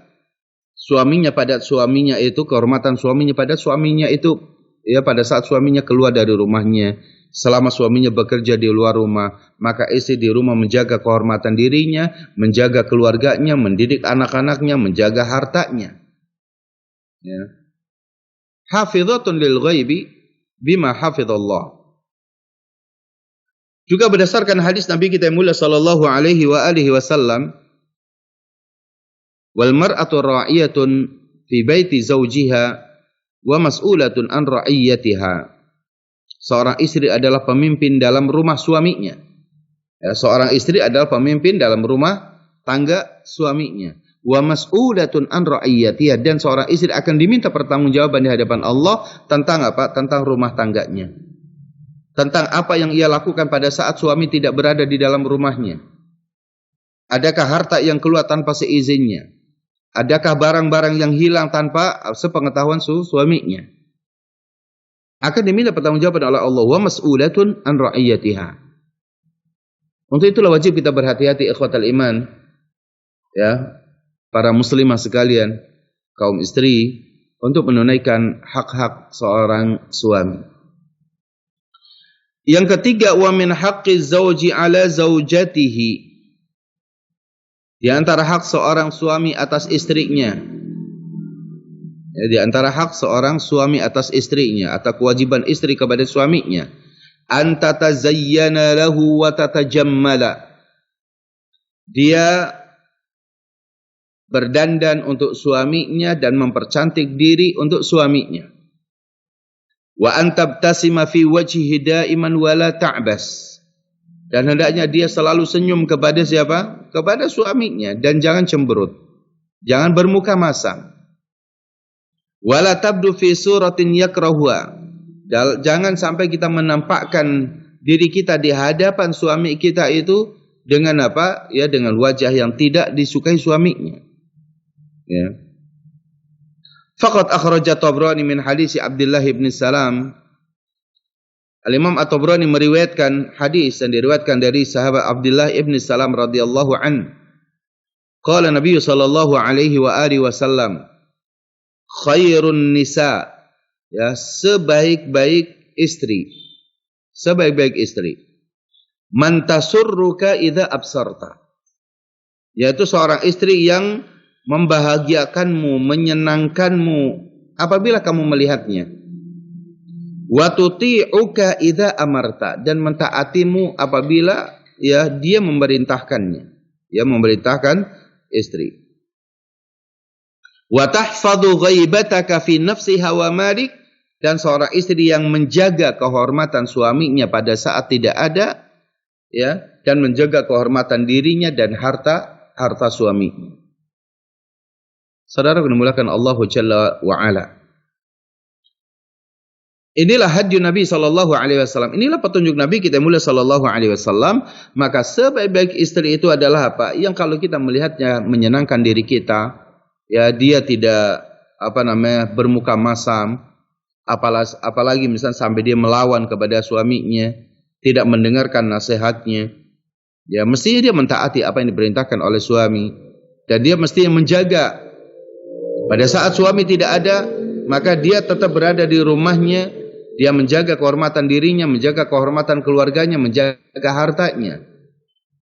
suaminya pada suaminya itu, kehormatan suaminya pada suaminya itu, ya pada saat suaminya keluar dari rumahnya, selama suaminya bekerja di luar rumah, maka istri di rumah menjaga kehormatan dirinya, menjaga keluarganya, mendidik anak-anaknya, menjaga hartanya. Ya. Hafizatun lil ghaibi bima hafizallah. Juga berdasarkan hadis Nabi kita yang mulia sallallahu alaihi wa alihi wasallam, wal mar'atu ra'iyatun fi baiti zawjiha wa mas'ulatun an ra'iyatiha. Seorang istri adalah pemimpin dalam rumah suaminya. Ya, seorang istri adalah pemimpin dalam rumah tangga suaminya. Wa mas'ulatun an ra'iyatiha, dan seorang istri akan diminta pertanggungjawaban di hadapan Allah tentang apa? Tentang rumah tangganya. Tentang apa yang ia lakukan pada saat suami tidak berada di dalam rumahnya. Adakah harta yang keluar tanpa seizinnya? Adakah barang-barang yang hilang tanpa sepengetahuan suaminya? Akan diminta pertanggungjawaban oleh Allah. Wa mas'ulatun an ra'iyatiha. Untuk itulah wajib kita berhati-hati ikhwatal iman, ya, para muslimah sekalian, kaum istri, untuk menunaikan hak-hak seorang suami. Yang ketiga, wa min haqqi zawji ala zaujatihi. Di antara hak seorang suami atas istrinya. Ya, di antara hak seorang suami atas istrinya atau kewajiban istri kepada suaminya, an tatazayyana lahu wa tatajammala. Dia berdandan untuk suaminya dan mempercantik diri untuk suaminya. Wa an tabtasima fi wajhihi daiman wa la ta'bas. Dan hendaknya dia selalu senyum kepada siapa? Kepada suaminya, dan jangan cemberut. Jangan bermuka masam. Wa la tabdu fi suratin yakrahuha. Jangan sampai kita menampakkan diri kita di hadapan suami kita itu dengan apa? Ya, dengan wajah yang tidak disukai suaminya. Ya. Faqad akhraja Tabrani min hadis Abdullah bin Salam. Al-Imam At-Tabrani meriwayatkan hadis yang diriwayatkan dari sahabat Abdullah bin Salam radhiyallahu an. Qala Nabi sallallahu alaihi wa alihi wasallam, khairun nisa, ya, sebaik-baik istri. Sebaik-baik istri. Man tasurruka idza absarta. Yaitu seorang istri yang membahagiakanmu, menyenangkanmu apabila kamu melihatnya. Wa tuti'uka idza amarta, dan mentaatimu apabila ya dia memerintahkannya. Ya, memerintahkan istri. Wa tahfadhu ghaibataka fi nafsiha wa malik, dan seorang istri yang menjaga kehormatan suaminya pada saat tidak ada, ya, dan menjaga kehormatan dirinya dan harta suaminya. Saudara dimulakan Allah Jalla wa Ala. Inilah hadyu Nabi sallallahu alaihi wasallam. Inilah petunjuk Nabi kita mulia sallallahu alaihi wasallam. Maka sebaik-baik istri itu adalah apa? Yang kalau kita melihatnya menyenangkan diri kita, ya, dia tidak bermuka masam, apalagi misalnya sampai dia melawan kepada suaminya, tidak mendengarkan nasihatnya. Ya, mestinya dia mentaati apa yang diperintahkan oleh suami, dan dia mestinya menjaga. Pada saat suami tidak ada, maka dia tetap berada di rumahnya, dia menjaga kehormatan dirinya, menjaga kehormatan keluarganya, menjaga hartanya.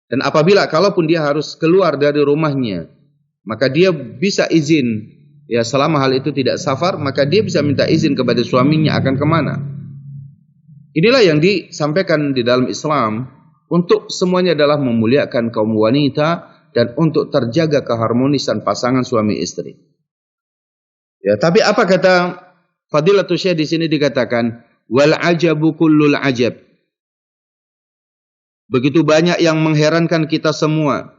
Dan apabila kalaupun dia harus keluar dari rumahnya, maka dia bisa izin, ya, selama hal itu tidak safar, maka dia bisa minta izin kepada suaminya akan kemana. Inilah yang disampaikan di dalam Islam, untuk semuanya adalah memuliakan kaum wanita dan untuk terjaga keharmonisan pasangan suami istri. Ya, tapi apa kata Fadilatul Syekh di sini dikatakan wal ajabu kullul ajab. Begitu banyak yang mengherankan kita semua.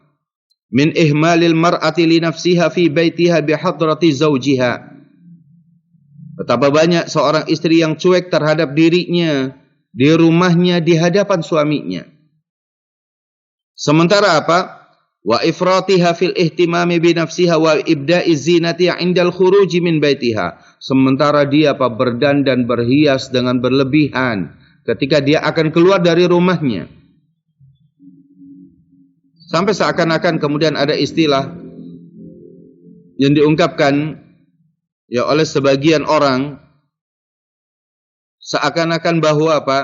Min ihmalil mar'ati li nafsiha fi baitiha bi hadrati zawjiha. Betapa banyak seorang istri yang cuek terhadap dirinya di rumahnya di hadapan suaminya. Sementara apa? Wa ifratiha fil ihtimami bi nafsiha wa ibda'i zinati 'indal khuruji min baitiha. Sementara dia berdandan berhias dengan berlebihan ketika dia akan keluar dari rumahnya. Sampai seakan-akan kemudian ada istilah yang diungkapkan ya oleh sebagian orang seakan-akan bahwa apa?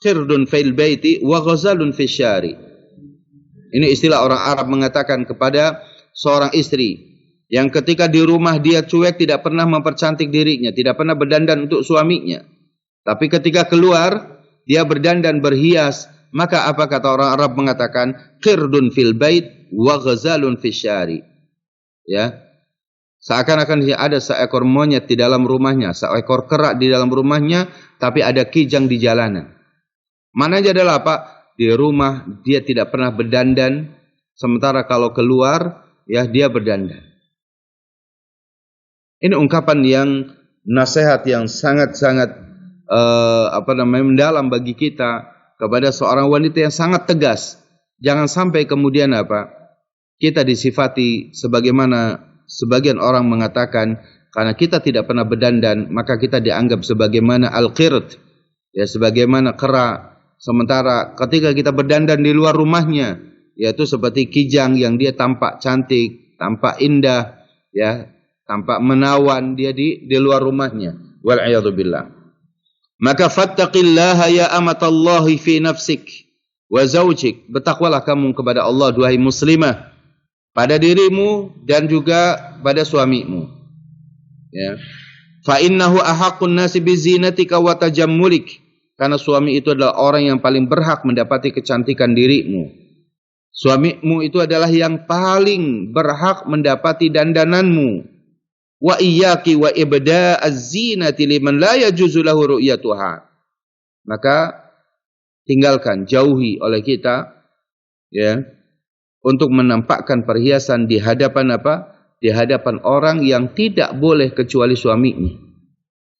Khirdun fil baiti wa ghazalun fil syari. Ini istilah orang Arab mengatakan kepada seorang istri yang ketika di rumah dia cuek, tidak pernah mempercantik dirinya, tidak pernah berdandan untuk suaminya. Tapi ketika keluar, dia berdandan berhias. Maka apa kata orang Arab mengatakan? Khirdun fil bait wa ghazalun fil syari. Ya. Seakan-akan ada seekor monyet di dalam rumahnya, seekor kera di dalam rumahnya, tapi ada kijang di jalanan. Maknanya adalah apa? Di rumah dia tidak pernah berdandan, sementara kalau keluar ya dia berdandan. Ini ungkapan yang nasihat yang sangat-sangat mendalam bagi kita kepada seorang wanita yang sangat tegas. Jangan sampai kemudian apa? Kita disifati sebagaimana sebagian orang mengatakan, karena kita tidak pernah berdandan, maka kita dianggap sebagaimana al-qird, ya, sebagaimana kera. Sementara ketika kita berdandan di luar rumahnya, yaitu seperti kijang yang dia tampak cantik, tampak indah, ya, tampak menawan dia di luar rumahnya. Wal-'iyadzu billah. Maka fattaqillaha ya amatallahi fi nafsik wa zawjik. Bertakwalah kamu kepada Allah, duhai muslimah, pada dirimu dan juga pada suamimu. Ya. Fa innahu ahaqqun nasi bi zinatika wa tajammulik. Karena suami itu adalah orang yang paling berhak mendapati kecantikan dirimu. Suamimu itu adalah yang paling berhak mendapati dandananmu. Wa iyyaki wa ibda'az zinati liman la yajuzu lahu ru'yatuha. Maka tinggalkan, jauhi oleh kita, ya, untuk menampakkan perhiasan di hadapan apa? Di hadapan orang yang tidak boleh kecuali suaminya.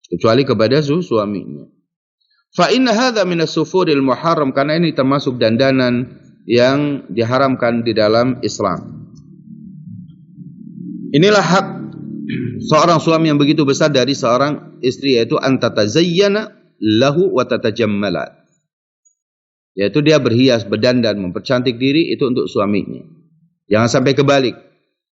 Kecuali kepada suaminya. Fa inna hadza min as-sufuril muharram, karena ini termasuk dandanan yang diharamkan di dalam Islam. Inilah hak seorang suami yang begitu besar dari seorang istri, yaitu antatazayyana lahu wa tatajammala. Yaitu dia berhias, berdandan, mempercantik diri itu untuk suaminya. Jangan sampai kebalik.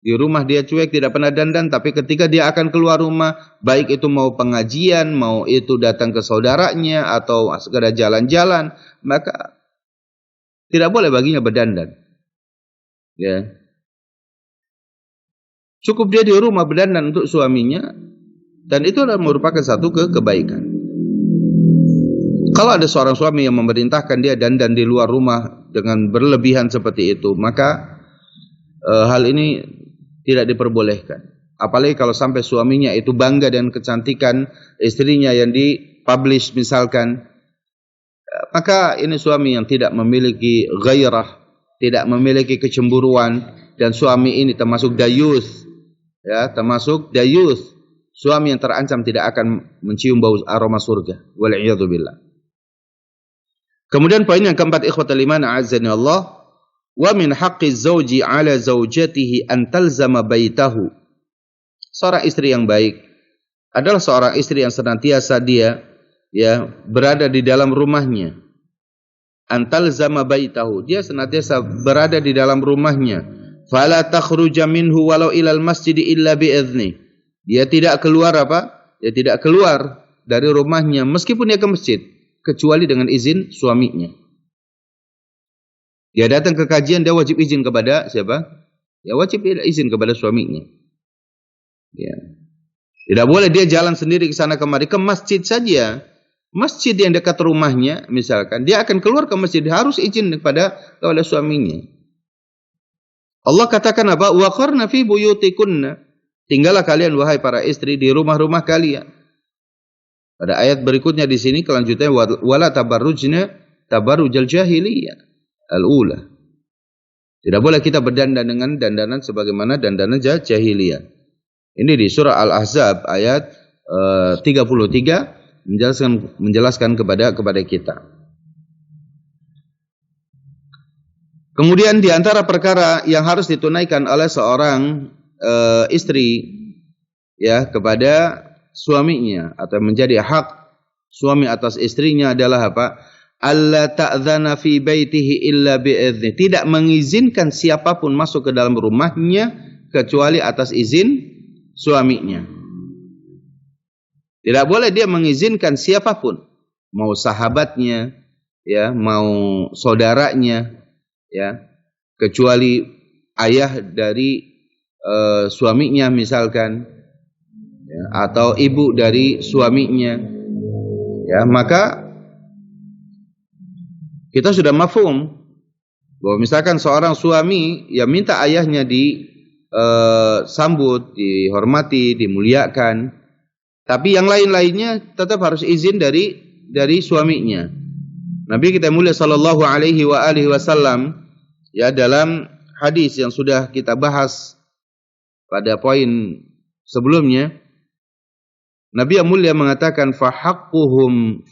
Di rumah dia cuek, tidak pernah dandan, tapi ketika dia akan keluar rumah, baik itu mau pengajian, mau itu datang ke saudaranya, atau sekedar jalan-jalan, maka tidak boleh baginya berdandan. Ya. Cukup dia di rumah berdandan untuk suaminya, dan itu adalah merupakan satu kebaikan. Kalau ada seorang suami yang memerintahkan dia dandan di luar rumah dengan berlebihan seperti itu, maka hal ini tidak diperbolehkan. Apalagi kalau sampai suaminya itu bangga dengan kecantikan istrinya yang dipublish misalkan, maka ini suami yang tidak memiliki ghairah, tidak memiliki kecemburuan, dan suami ini termasuk dayuth, ya, termasuk dayuth, suami yang terancam tidak akan mencium bau aroma surga. Wal-'iyadzu billah. Kemudian poin yang keempat, ikhwatal iman a'azzani Allah, wa min haqqi zawji 'ala zawjatihi an talzama baitahu. Seorang istri yang baik adalah seorang istri yang senantiasa dia, ya, berada di dalam rumahnya. An talzama baitahu, dia senantiasa berada di dalam rumahnya. Fala takhruja minhu walau ilal masjid illa bi idzni. Dia tidak keluar apa? Dia tidak keluar dari rumahnya meskipun dia ke masjid kecuali dengan izin suaminya. Dia datang ke kajian, dia wajib izin kepada siapa? Ya, wajib izin kepada suaminya. Ya. Tidak boleh dia jalan sendiri ke sana kemari, ke masjid saja. Masjid yang dekat rumahnya misalkan, dia akan keluar ke masjid, harus izin kepada suaminya. Allah katakan apa? Wa qarna fi buyutikunna. Tinggallah kalian wahai para istri di rumah-rumah kalian. Pada ayat berikutnya di sini kelanjutannya wala tabarrujna tabarrujal jahiliyah al-ula. Tidak boleh kita berdandan dengan dandanan sebagaimana dandanan jahiliyah. Ini di surah Al-Ahzab ayat 33 menjelaskan kepada kita. Kemudian di antara perkara yang harus ditunaikan oleh seorang istri, ya, kepada suaminya atau menjadi hak suami atas istrinya adalah apa? Alla ta'dzana fi baitihi illa bi'idzni. Tidak mengizinkan siapapun masuk ke dalam rumahnya kecuali atas izin suaminya. Tidak boleh dia mengizinkan siapapun, mau sahabatnya, ya, mau saudaranya, ya, kecuali ayah dari suaminya misalkan, ya, atau ibu dari suaminya, ya, maka kita sudah mafhum bahwa misalkan seorang suami yang minta ayahnya disambut, dihormati, dimuliakan, tapi yang lain-lainnya tetap harus izin dari suaminya. Nabi kita mulia sallallahu alaihi wasallam, ya, dalam hadis yang sudah kita bahas pada poin sebelumnya, Nabi yang mulia mengatakan fahaqqukum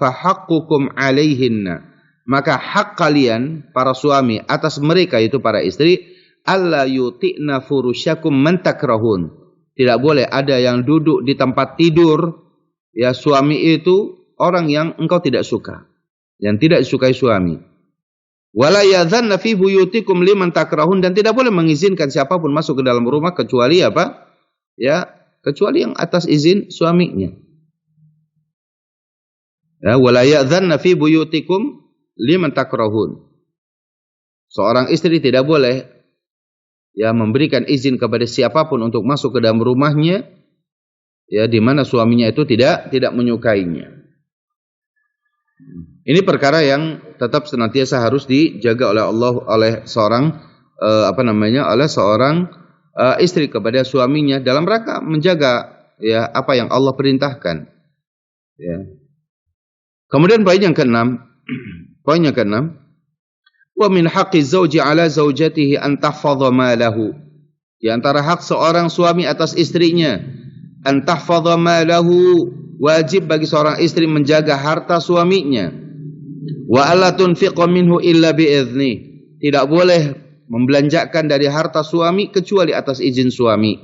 alaihinna, maka hak kalian para suami atas mereka, itu para istri, alla yuti'na furusyakum man takrahun. Tidak boleh ada yang duduk di tempat tidur, ya, suami itu orang yang engkau tidak suka, yang tidak disukai suami. Wala yadhanna fi buyutikum liman takrahun, dan tidak boleh mengizinkan siapapun masuk ke dalam rumah kecuali apa? Ya, kecuali yang atas izin suaminya. Ya, wala yadhanna fi buyutikum liman takrahun. Seorang istri tidak boleh, ya, memberikan izin kepada siapapun untuk masuk ke dalam rumahnya, ya, di mana suaminya itu tidak menyukainya. Ini perkara yang tetap senantiasa harus dijaga oleh Allah, oleh seorang oleh seorang istri kepada suaminya dalam rangka menjaga, ya, apa yang Allah perintahkan. Ya. Kemudian poin yang keenam, wa min haqqi zauji ala zaujatihi an tahfadha malahu. Di antara hak seorang suami atas istrinya, an tahfadha malahu, wajib bagi seorang istri menjaga harta suaminya. Wa alla tunfiqa minhu illa bi'izni. Tidak boleh membelanjakan dari harta suami kecuali atas izin suami.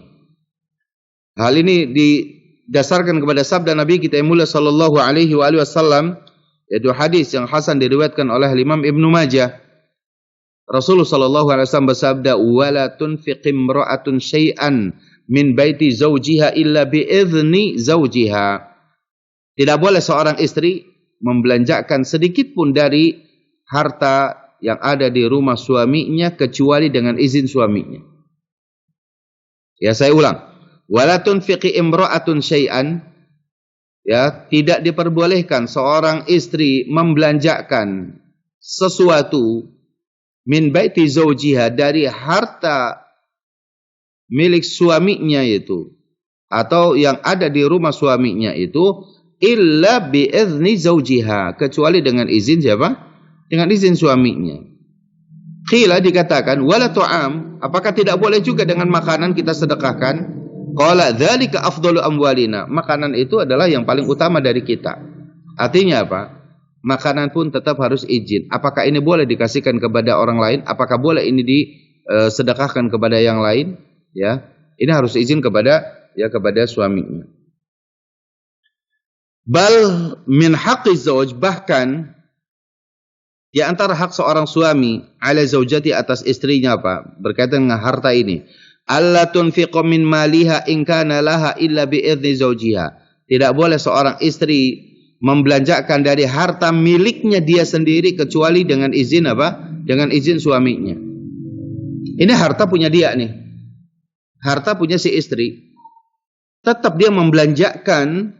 Hal ini didasarkan kepada sabda Nabi kita yang mulia sallallahu alaihi wasallam, yaitu hadis yang hasan diriwayatkan oleh Imam Ibnu Majah. Rasulullah sallallahu alaihi wasallam bersabda, "Wala tunfiq imra'atun syai'an min baiti zawjiha illa bi'izni zawjiha." Tidak boleh seorang istri membelanjakan sedikit pun dari harta yang ada di rumah suaminya kecuali dengan izin suaminya. Ya, saya ulang. Wala tunfiqi imra'atun syai'an, ya, tidak diperbolehkan seorang istri membelanjakan sesuatu min baiti zawjiha, dari harta milik suaminya itu, atau yang ada di rumah suaminya itu, illa bi'izni zawjiha, kecuali dengan izin siapa? Dengan izin suaminya. Qila, dikatakan, wala tu'am, apakah tidak boleh juga dengan makanan kita sedekahkan? Qala dzalika afdalu amwalina, makanan itu adalah yang paling utama dari kita. Artinya apa? Makanan pun tetap harus izin. Apakah ini boleh dikasihkan kepada orang lain? Apakah boleh ini disedekahkan kepada yang lain? Ya, ini harus izin kepada suaminya. Bal min haqqi zauj, bahkan di antara hak seorang suami ala zaujati atas istrinya apa? Berkaitan dengan harta ini. Alla tunfiqa min maliha in kana laha illa bi idzni zaujiha. Tidak boleh seorang istri membelanjakan dari harta miliknya dia sendiri kecuali dengan izin apa? Dengan izin suaminya. Ini harta punya dia nih. Harta punya si istri. Tetap dia membelanjakan,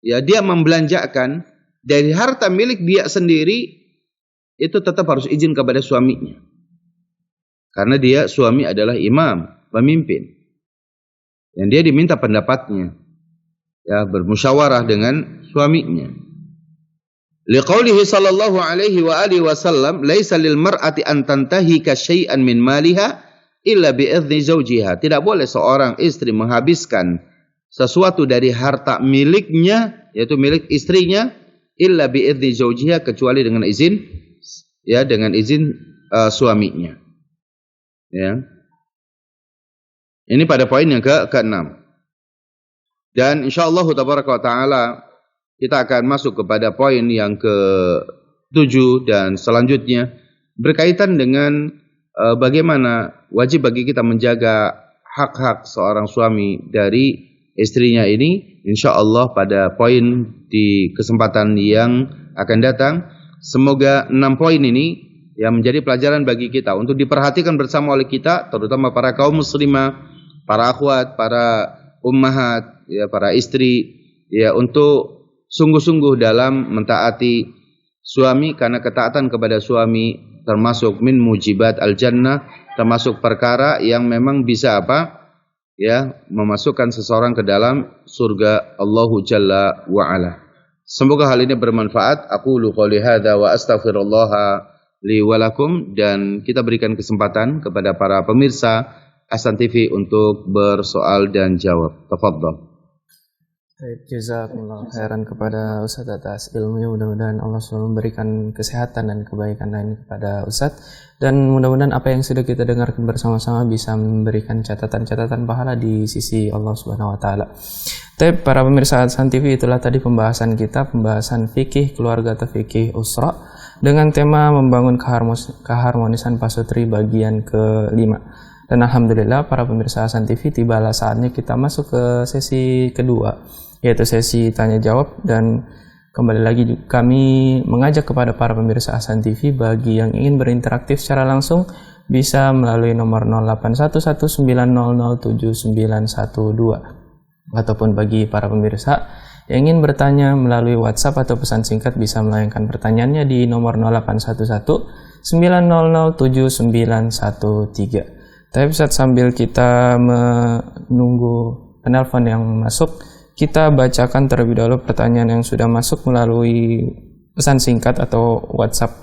ya, dia membelanjakan dari harta milik dia sendiri, itu tetap harus izin kepada suaminya. Karena dia suami adalah imam, pemimpin. Dan dia diminta pendapatnya, ya, bermusyawarah dengan suaminya. Liqaulihi sallallahu alaihi wasallam, laisa lil mar'ati an tantahika syai'an min maliha illa bi idzni zawjiha. Tidak boleh seorang istri menghabiskan sesuatu dari harta miliknya, yaitu milik istrinya, illa bi idzni zawjiha, kecuali dengan izin, ya, dengan izin suaminya. Ya. Ini pada poin yang ke-6. Dan insyaallah tabaraka wa taala kita akan masuk kepada poin yang ke-7 dan selanjutnya berkaitan dengan bagaimana wajib bagi kita menjaga hak-hak seorang suami dari istrinya ini, insya Allah pada poin di kesempatan yang akan datang, semoga 6 poin ini yang menjadi pelajaran bagi kita untuk diperhatikan bersama oleh kita, terutama para kaum muslimah, para akhwat, para ummahat, ya, para istri, ya, untuk sungguh-sungguh dalam mentaati suami, karena ketaatan kepada suami termasuk min mujibat al-jannah, termasuk perkara yang memang bisa apa? Ya, memasukkan seseorang ke dalam surga Allahu Jalla wa Ala. Semoga hal ini bermanfaat. Aqulu qouli hadza wa astaghfirullaha li wa lakum, dan kita berikan kesempatan kepada para pemirsa Ahsan TV untuk bersoal dan jawab. Tafadhal. Baik, jazakumullah khairan kepada Ustaz atas ilmunya. Mudah-mudahan Allah selalu memberikan kesehatan dan kebaikan lain kepada Ustaz, dan mudah-mudahan apa yang sudah kita dengarkan bersama-sama bisa memberikan catatan-catatan pahala di sisi Allah Subhanahu wa taala. Tapi para pemirsa Ahsan TV, itulah tadi pembahasan kita, pembahasan fikih keluarga atau fikih usra dengan tema membangun keharmonisan pasutri bagian ke-5. Dan alhamdulillah para pemirsa Ahsan TV, tibalah saatnya kita masuk ke sesi kedua, yaitu sesi tanya jawab. Dan kembali lagi kami mengajak kepada para pemirsa Ahsan TV, bagi yang ingin berinteraktif secara langsung bisa melalui nomor 081190079112, ataupun bagi para pemirsa yang ingin bertanya melalui WhatsApp atau pesan singkat bisa melayangkan pertanyaannya di nomor 081190079113. Tapi saat sambil kita menunggu penelpon yang masuk, kita bacakan terlebih dahulu pertanyaan yang sudah masuk melalui pesan singkat atau WhatsApp.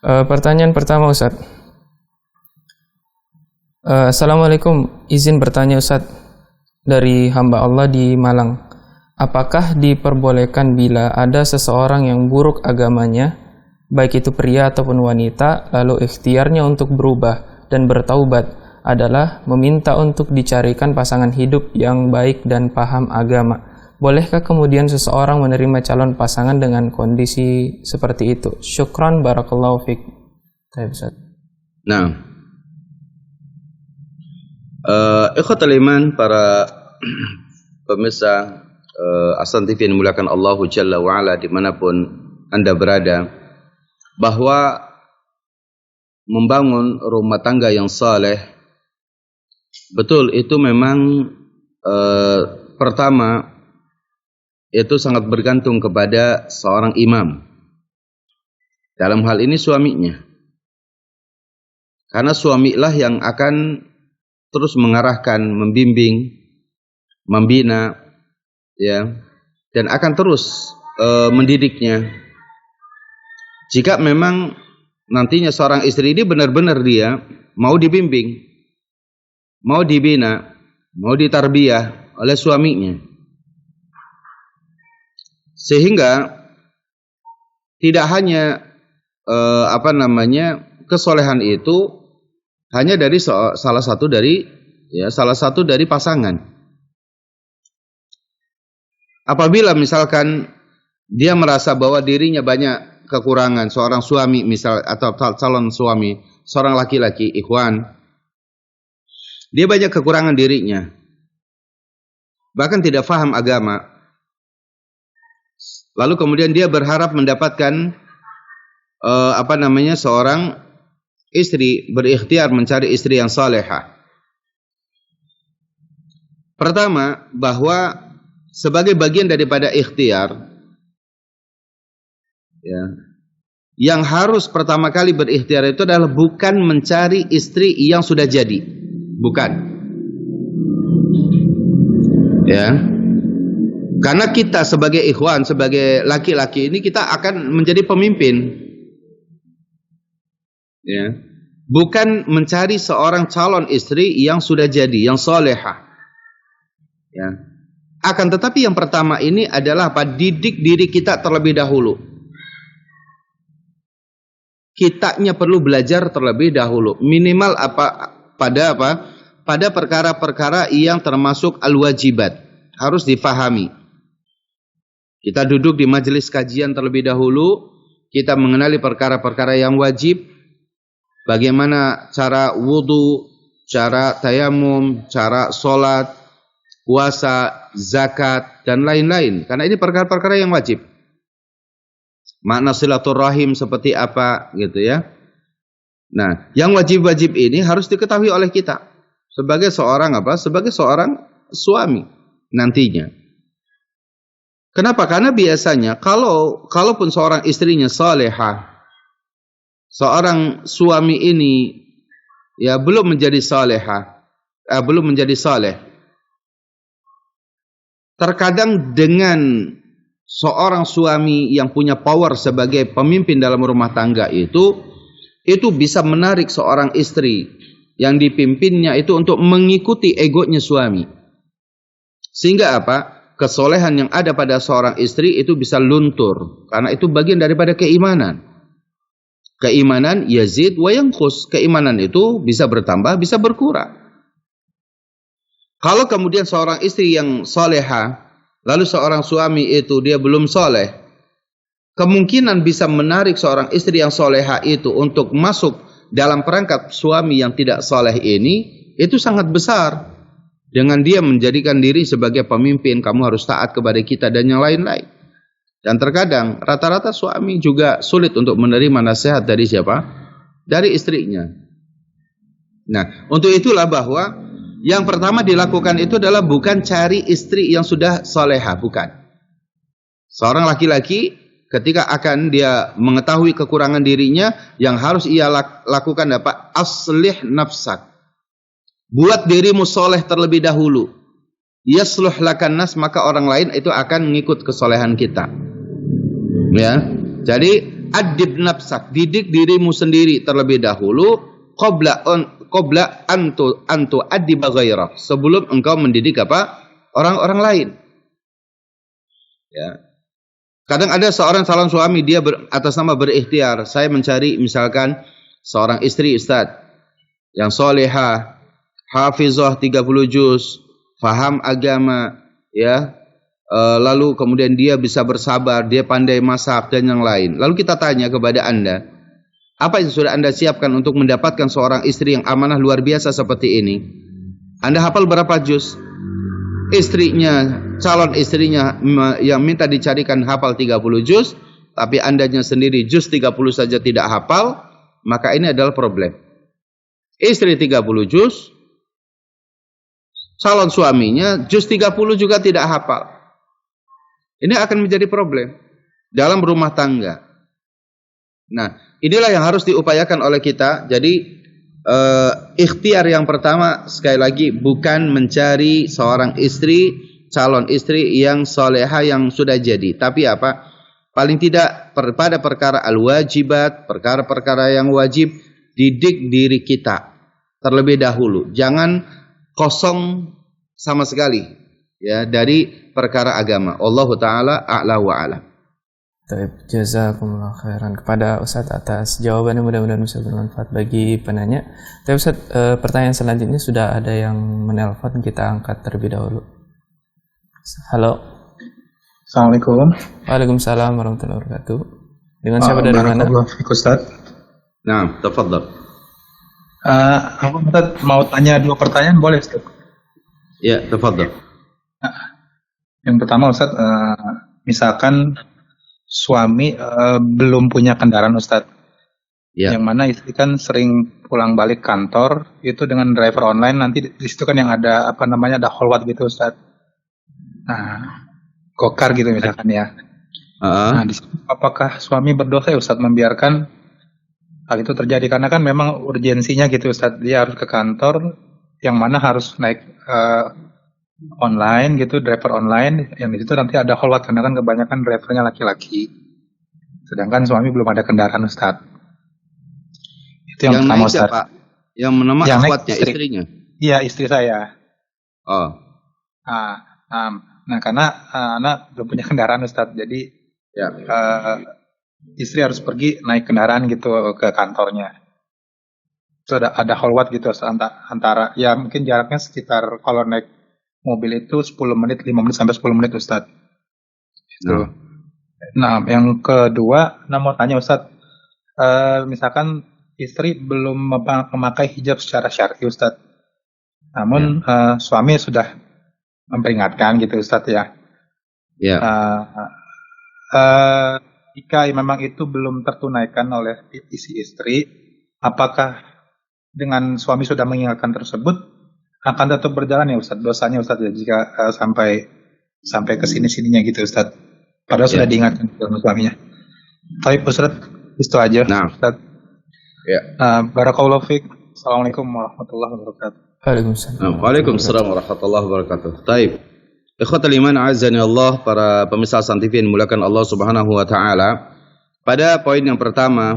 Pertanyaan pertama, Ustaz. Assalamualaikum, izin bertanya Ustaz, dari hamba Allah di Malang. Apakah diperbolehkan bila ada seseorang yang buruk agamanya, baik itu pria ataupun wanita, lalu ikhtiarnya untuk berubah dan bertaubat adalah meminta untuk dicarikan pasangan hidup yang baik dan paham agama? Bolehkah kemudian seseorang menerima calon pasangan dengan kondisi seperti itu? Syukran, barakallahu fiik. Nah, ikhwatul iman, para pemirsa Ahsan TV yang dimuliakan Allahu Jalla wa Ala dimanapun Anda berada, bahwa membangun rumah tangga yang saleh, betul itu memang pertama itu sangat bergantung kepada seorang imam. Dalam hal ini suaminya, karena suamilah yang akan terus mengarahkan, membimbing, membina, ya, dan akan terus mendidiknya. Jika memang nantinya seorang istri ini benar-benar dia mau dibimbing, mau dibina, mau ditarbiyah oleh suaminya, sehingga tidak hanya kesolehan itu hanya dari salah satu dari pasangan. Apabila misalkan dia merasa bahwa dirinya banyak kekurangan, seorang suami misal, atau calon suami, seorang laki-laki, ikhwan, dia banyak kekurangan dirinya, bahkan tidak faham agama, lalu kemudian dia berharap mendapatkan seorang istri, berikhtiar mencari istri yang salehah. Pertama, bahwa sebagai bagian daripada ikhtiar, ya, yang harus pertama kali berikhtiar itu adalah bukan mencari istri yang sudah jadi, bukan, ya, karena kita sebagai ikhwan, sebagai laki-laki ini kita akan menjadi pemimpin, ya, bukan mencari seorang calon istri yang sudah jadi, yang salehah, ya. Akan tetapi yang pertama ini adalah didik diri kita terlebih dahulu. Kitanya perlu belajar terlebih dahulu, minimal pada perkara-perkara yang termasuk al-wajibat, harus difahami. Kita duduk di majelis kajian terlebih dahulu, kita mengenali perkara-perkara yang wajib, bagaimana cara wudu, cara tayamum, cara sholat, puasa, zakat, dan lain-lain. Karena ini perkara-perkara yang wajib. Makna silaturahim seperti apa gitu ya. Nah, yang wajib-wajib ini harus diketahui oleh kita sebagai seorang apa? Sebagai seorang suami nantinya. Kenapa? Karena biasanya kalaupun seorang istrinya salehah, seorang suami ini ya belum menjadi salehah, belum menjadi saleh. Terkadang dengan seorang suami yang punya power sebagai pemimpin dalam rumah tangga itu bisa menarik seorang istri yang dipimpinnya itu untuk mengikuti egonya suami. Sehingga apa? Kesolehan yang ada pada seorang istri itu bisa luntur. Karena itu bagian daripada keimanan. Keimanan yazid wa yanqus. Keimanan itu bisa bertambah, bisa berkurang. Kalau kemudian seorang istri yang soleha, lalu seorang suami itu dia belum soleh, kemungkinan bisa menarik seorang istri yang soleha itu untuk masuk dalam perangkap suami yang tidak soleh ini, itu sangat besar. Dengan dia menjadikan diri sebagai pemimpin, kamu harus taat kepada kita dan yang lain-lain. Dan terkadang rata-rata suami juga sulit untuk menerima nasihat dari siapa? Dari istrinya. Nah, untuk itulah bahwa yang pertama dilakukan itu adalah bukan cari istri yang sudah soleha, bukan. Seorang laki-laki ketika akan dia mengetahui kekurangan dirinya, yang harus ia lakukan apa? Aslih nafsak. Buat dirimu soleh terlebih dahulu. Yasluh lakan nas, maka orang lain itu akan mengikut kesolehan kita. Ya, jadi adib nafsak, didik dirimu sendiri terlebih dahulu. Qabla antu adib ghairah, sebelum engkau mendidik apa? Orang-orang lain. Ya. Kadang ada seorang calon suami dia atas nama berikhtiar, saya mencari misalkan seorang istri Ustaz yang solehah, hafizah 30 juz, faham agama, ya. Lalu kemudian dia bisa bersabar, dia pandai masak dan yang lain. Lalu kita tanya kepada Anda, apa yang sudah Anda siapkan untuk mendapatkan seorang istri yang amanah luar biasa seperti ini? Anda hafal berapa juz? Istrinya, calon istrinya yang minta dicarikan hafal 30 juz, tapi Andanya sendiri juz 30 saja tidak hafal, maka ini adalah problem. Istri 30 juz, calon suaminya juz 30 juga tidak hafal. Ini akan menjadi problem dalam rumah tangga. Nah, inilah yang harus diupayakan oleh kita. Jadi ikhtiar yang pertama sekali lagi bukan mencari seorang istri, calon istri yang soleha yang sudah jadi, tapi apa? Paling tidak pada perkara al-wajibat, perkara-perkara yang wajib, didik diri kita terlebih dahulu. Jangan kosong sama sekali ya dari perkara agama. Allahu taala a'la wa a'lam. Baik, jazakumullah khairan kepada Ustadz atas jawabannya, mudah-mudahan bisa bermanfaat bagi penanya. Tapi Ustadz, pertanyaan selanjutnya sudah ada yang menelpon, kita angkat terlebih dahulu. Halo. Assalamualaikum. Waalaikumsalam warahmatullahi wabarakatuh. Dengan siapa dari mana? Ustaz. Nah, tafadhal. Aku mau tanya 2 pertanyaan, boleh Ustaz? Ya, tafadhal. Yang pertama Ustaz, misalkan suami belum punya kendaraan Ustaz, yang mana istri kan sering pulang balik kantor itu dengan driver online, nanti di situ kan yang ada ada kholwat gitu Ustaz. Nah, gokar gitu misalkan ya. Nah, di situ apakah suami berdosa ya Ustaz membiarkan hal itu terjadi, karena kan memang urgensinya gitu Ustaz, dia harus ke kantor yang mana harus naik online gitu, driver online, yang di situ nanti ada kholwat karena kan kebanyakan drivernya laki-laki, sedangkan suami belum ada kendaraan Ustaz. Itu yang pertama Ustaz. Siapa? Yang menama akhwatnya, istrinya? Iya, istri saya. Oh. Nah karena anak belum punya kendaraan Ustaz, jadi ya. Istri harus pergi naik kendaraan gitu ke kantornya. Terus ada kholwat gitu antara ya mungkin jaraknya sekitar kalau naik mobil itu 10 menit, 5 menit sampai 10 menit Ustaz. Gitu. Nah, yang kedua, mau tanya Ustaz, misalkan istri belum memakai hijab secara syar'i Ustaz. Namun suami sudah memperingatkan gitu Ustadz ya. Ya. Jika memang itu belum tertunaikan oleh si istri, apakah dengan suami sudah mengingatkan tersebut akan tetap berjalan ya Ustadz dosanya Ustadz ya jika sampai ke sini-sininya gitu Ustadz. Padahal sudah diingatkan sama suaminya. Tapi Ustadz itu aja. Nah. Ustadz. Ya. Barakallahu fiik. Assalamualaikum warahmatullahi wabarakatuh. Waalaikumsalam warahmatullahi wabarakatuh. Taib. Ikhwatul iman azani Allah, para pemirsa Hasan TV yang dimuliakan Allah Subhanahu wa taala. Pada poin yang pertama,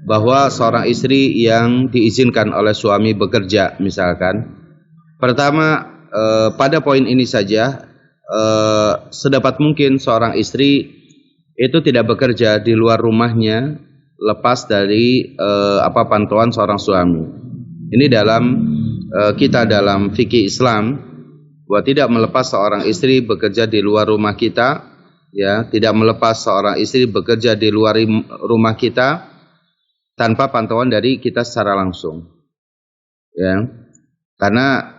bahwa seorang istri yang diizinkan oleh suami bekerja misalkan. Pertama, pada poin ini saja sedapat mungkin seorang istri itu tidak bekerja di luar rumahnya lepas dari pantauan seorang suami. Ini dalam kita dalam fikih Islam, bahwa tidak melepas seorang istri bekerja di luar rumah kita, ya, tidak melepas seorang istri bekerja di luar rumah kita tanpa pantauan dari kita secara langsung, ya, karena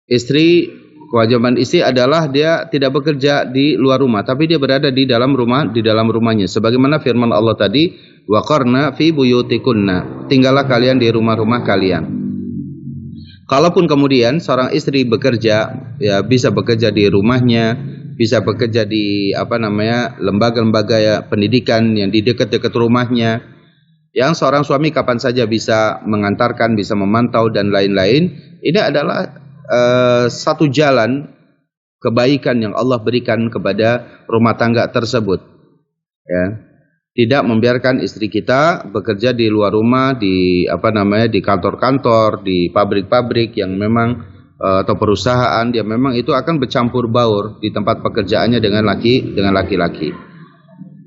istri, kewajiban istri adalah dia tidak bekerja di luar rumah, tapi dia berada di dalam rumahnya, sebagaimana firman Allah tadi, waqarna fi buyutikunna, tinggallah kalian di rumah-rumah kalian. Kalaupun kemudian seorang istri bekerja, ya bisa bekerja di rumahnya, bisa bekerja di lembaga-lembaga pendidikan yang di dekat-dekat rumahnya, yang seorang suami kapan saja bisa mengantarkan, bisa memantau dan lain-lain. Ini adalah satu jalan kebaikan yang Allah berikan kepada rumah tangga tersebut. Ya. Tidak membiarkan istri kita bekerja di luar rumah, di di kantor-kantor, di pabrik-pabrik yang memang atau perusahaan dia memang itu akan bercampur baur di tempat pekerjaannya dengan laki-laki.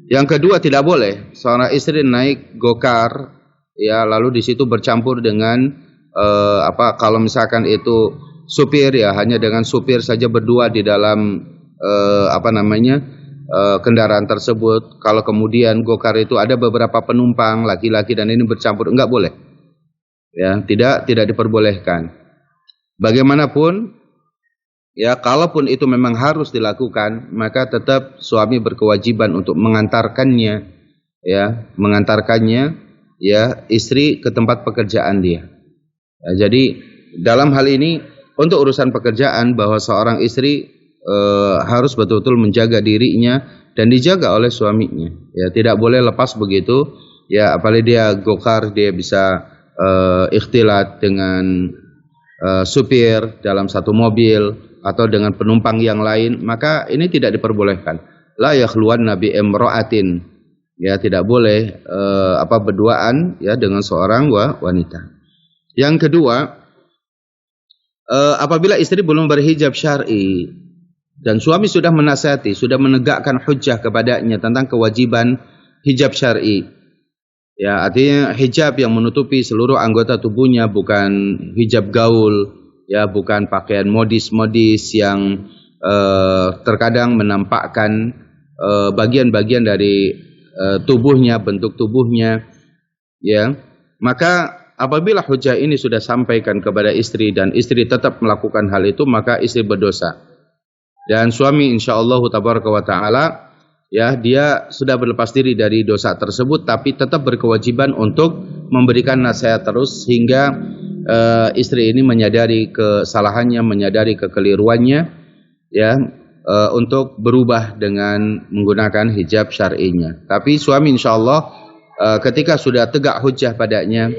Yang kedua, tidak boleh seorang istri naik gokar, ya, lalu di situ bercampur dengan kalau misalkan itu supir, ya hanya dengan supir saja berdua di dalam kendaraan tersebut. Kalau kemudian gokar itu ada beberapa penumpang laki-laki dan ini bercampur, enggak boleh, ya, tidak diperbolehkan. Bagaimanapun, ya, kalaupun itu memang harus dilakukan, maka tetap suami berkewajiban untuk mengantarkannya istri ke tempat pekerjaan dia. Ya, jadi dalam hal ini untuk urusan pekerjaan, bahwa seorang istri harus betul-betul menjaga dirinya dan dijaga oleh suaminya. Ya, tidak boleh lepas begitu. Ya, apalagi dia gokar, dia bisa ikhtilat dengan supir dalam satu mobil atau dengan penumpang yang lain, maka ini tidak diperbolehkan. La yakhluwan nabi imra'atin. Ya, tidak boleh berduaan, ya, dengan seorang wanita. Yang kedua, apabila istri belum berhijab syar'i dan suami sudah menasihati, sudah menegakkan hujjah kepadanya tentang kewajiban hijab syar'i, ya, artinya hijab yang menutupi seluruh anggota tubuhnya, bukan hijab gaul, ya, bukan pakaian modis-modis yang terkadang menampakkan bagian-bagian dari tubuhnya, bentuk tubuhnya, ya. Maka apabila hujjah ini sudah sampaikan kepada istri dan istri tetap melakukan hal itu, maka istri berdosa. Dan suami insyaallah tabaraka wa ta'ala, ya, dia sudah berlepas diri dari dosa tersebut, tapi tetap berkewajiban untuk memberikan nasihat terus hingga istri ini menyadari kesalahannya, menyadari kekeliruannya, ya, untuk berubah dengan menggunakan hijab syar'inya. Tapi suami insyaallah ketika sudah tegak hujjah padanya,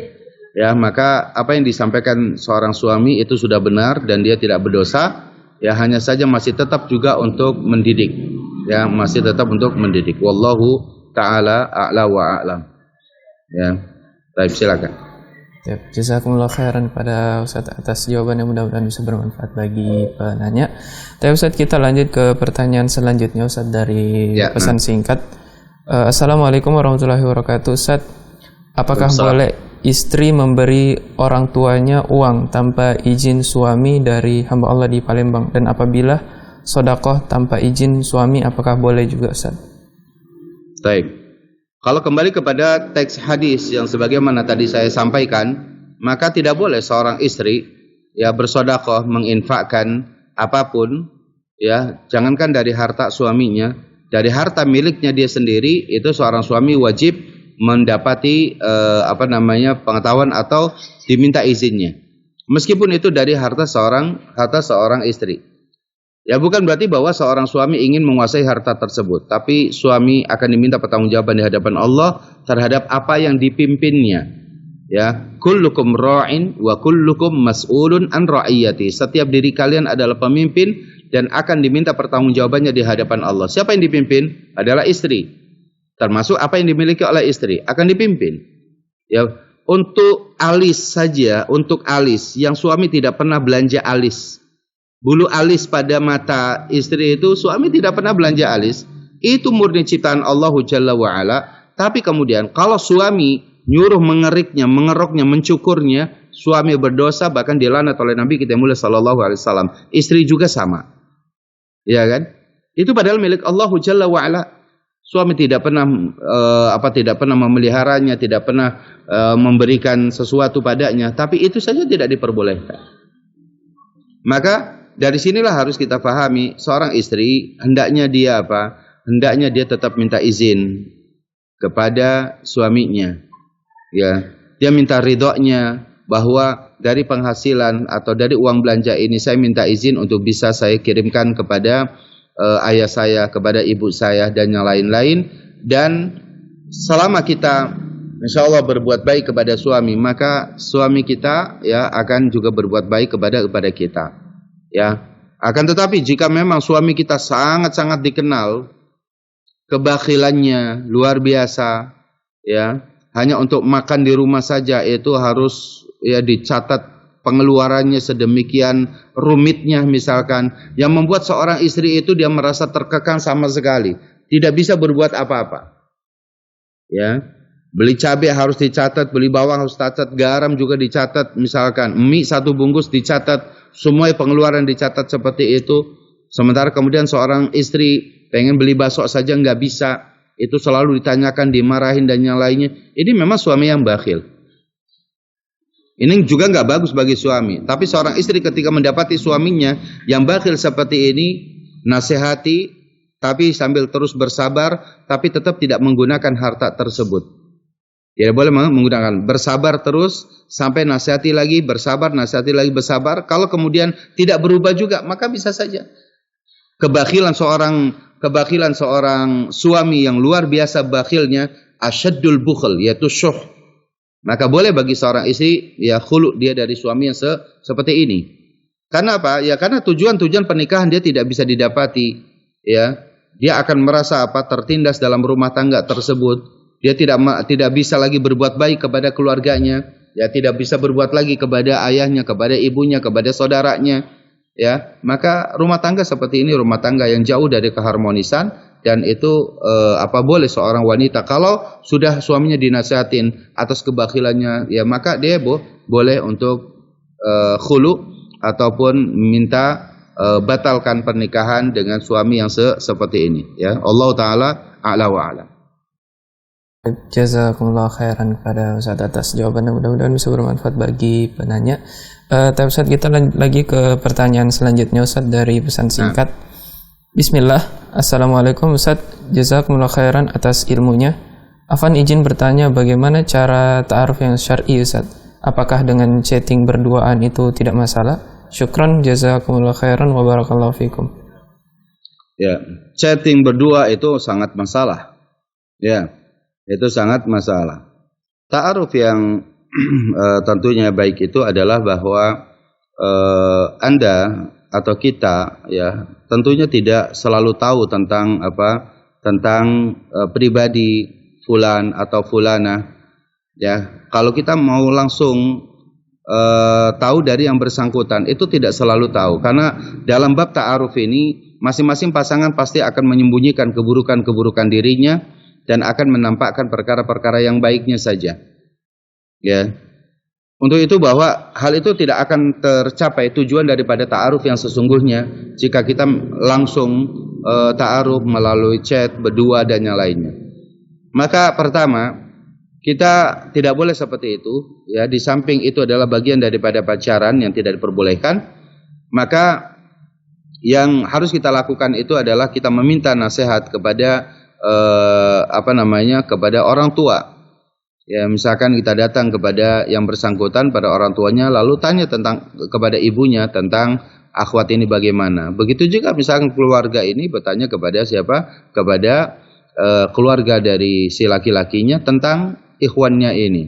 ya, maka apa yang disampaikan seorang suami itu sudah benar dan dia tidak berdosa. Ya, hanya saja masih tetap juga untuk mendidik, ya, masih tetap untuk mendidik. Wallahu ta'ala a'la wa a'lam. Ya, baik, silakan. Ya, jazakumullah khairan kepada Ustaz atas jawaban yang mudah-mudahan bisa bermanfaat bagi penanya. Tapi Ustaz, kita lanjut ke pertanyaan selanjutnya Ustaz dari pesan singkat. Assalamualaikum warahmatullahi wabarakatuh. Ustaz, apakah boleh istri memberi orang tuanya uang tanpa izin suami dari hamba Allah di Palembang? Dan apabila sedekah tanpa izin suami, apakah boleh juga, Ustaz? Baik. Kalau kembali kepada teks hadis yang sebagaimana tadi saya sampaikan, maka tidak boleh seorang istri, ya, bersedekah, menginfakkan apapun, ya, jangankan dari harta suaminya, dari harta miliknya dia sendiri, itu seorang suami wajib mendapati pengetahuan atau diminta izinnya. Meskipun itu dari harta seorang istri. Ya, bukan berarti bahwa seorang suami ingin menguasai harta tersebut, tapi suami akan diminta pertanggungjawaban di hadapan Allah terhadap apa yang dipimpinnya. Ya, kullukum ra'in wa kullukum mas'ulun an ra'iyati. Setiap diri kalian adalah pemimpin dan akan diminta pertanggungjawabannya di hadapan Allah. Siapa yang dipimpin? Adalah istri. Termasuk apa yang dimiliki oleh istri akan dipimpin. Ya, untuk alis saja, untuk alis yang suami tidak pernah belanja alis. Bulu alis pada mata istri itu suami tidak pernah belanja alis. Itu murni ciptaan Allah Jalla wa'ala. Tapi kemudian kalau suami nyuruh mengeriknya, mengeroknya, mencukurnya, suami berdosa, bahkan dilaknat oleh Nabi kita mulia sallallahu alaihi wasallam. Istri juga sama. Ya kan? Itu padahal milik Allah Jalla wa'ala. Suami tidak pernah memeliharanya, tidak pernah memberikan sesuatu padanya, tapi itu saja tidak diperbolehkan. Maka dari sinilah harus kita pahami, seorang istri hendaknya dia apa? Hendaknya dia tetap minta izin kepada suaminya. Ya, dia minta ridhonya bahwa dari penghasilan atau dari uang belanja ini saya minta izin untuk bisa saya kirimkan kepada ayah saya, kepada ibu saya dan yang lain-lain. Dan selama kita insya Allah berbuat baik kepada suami, maka suami kita ya akan juga berbuat baik kepada kita. Ya, akan tetapi jika memang suami kita sangat-sangat dikenal kebakhilannya luar biasa, ya, hanya untuk makan di rumah saja itu harus ya dicatat pengeluarannya sedemikian rumitnya misalkan, yang membuat seorang istri itu dia merasa terkekang sama sekali, tidak bisa berbuat apa-apa. Ya, beli cabai harus dicatat, beli bawang harus dicatat, garam juga dicatat, misalkan mie 1 bungkus dicatat, semua pengeluaran dicatat seperti itu. Sementara kemudian seorang istri pengen beli bakso saja nggak bisa, itu selalu ditanyakan, dimarahin dan yang lainnya. Ini memang suami yang bakhil. Ini juga nggak bagus bagi suami. Tapi seorang istri ketika mendapati suaminya yang bakhil seperti ini, nasihati, tapi sambil terus bersabar, tapi tetap tidak menggunakan harta tersebut. Tidak boleh menggunakan, bersabar terus sampai nasihati lagi, bersabar, nasihati lagi, bersabar. Kalau kemudian tidak berubah juga, maka bisa saja kebakhilan seorang suami yang luar biasa bakhilnya, asyaddul bukhl, yaitu syuh. Maka boleh bagi seorang istri ya khulu dia dari suami yang seperti ini. Karena apa? Ya karena tujuan pernikahan dia tidak bisa didapati, ya. Dia akan merasa tertindas dalam rumah tangga tersebut. Dia tidak bisa lagi berbuat baik kepada keluarganya, ya, tidak bisa berbuat lagi kepada ayahnya, kepada ibunya, kepada saudaranya, ya. Maka rumah tangga seperti ini rumah tangga yang jauh dari keharmonisan, dan itu boleh seorang wanita kalau sudah suaminya dinasihatin atas kebakhilannya, ya maka dia boleh untuk khulu ataupun minta batalkan pernikahan dengan suami yang seperti ini, ya. Allah taala a'la wa a'lam. Jazakumullah khairan kepada Ustaz atas jawabannya, mudah-mudahan bisa bermanfaat bagi penanya. Tapi Ustaz, kita lagi ke pertanyaan selanjutnya Ustaz dari pesan singkat. Bismillah, Assalamualaikum Ustaz, jazakumullah khairan atas ilmunya. Afan izin bertanya bagaimana cara ta'aruf yang syar'i Ustaz? Apakah dengan chatting berduaan itu tidak masalah? Syukran, jazakumullah khairan wa barakallahu fikum. Ya, chatting berdua itu sangat masalah. Ya. Itu sangat masalah. Ta'aruf yang tentunya baik itu adalah bahwa Anda atau kita ya tentunya tidak selalu tahu tentang pribadi fulan atau fulana, ya. Kalau kita mau langsung tahu dari yang bersangkutan itu tidak selalu tahu, karena dalam bab ta'aruf ini masing-masing pasangan pasti akan menyembunyikan keburukan-keburukan dirinya dan akan menampakkan perkara-perkara yang baiknya saja. Ya. Untuk itu bahwa hal itu tidak akan tercapai tujuan daripada ta'aruf yang sesungguhnya jika kita langsung ta'aruf melalui chat berdua dan yang lainnya. Maka pertama, kita tidak boleh seperti itu, ya. Di samping itu adalah bagian daripada pacaran yang tidak diperbolehkan, maka Yang harus kita lakukan itu adalah kita meminta nasihat kepada kepada orang tua. Ya, misalkan kita datang kepada yang bersangkutan pada orang tuanya lalu tanya kepada ibunya tentang akhwat ini bagaimana. Begitu juga misalkan keluarga ini bertanya kepada siapa? Kepada keluarga dari si laki-lakinya tentang ikhwannya ini.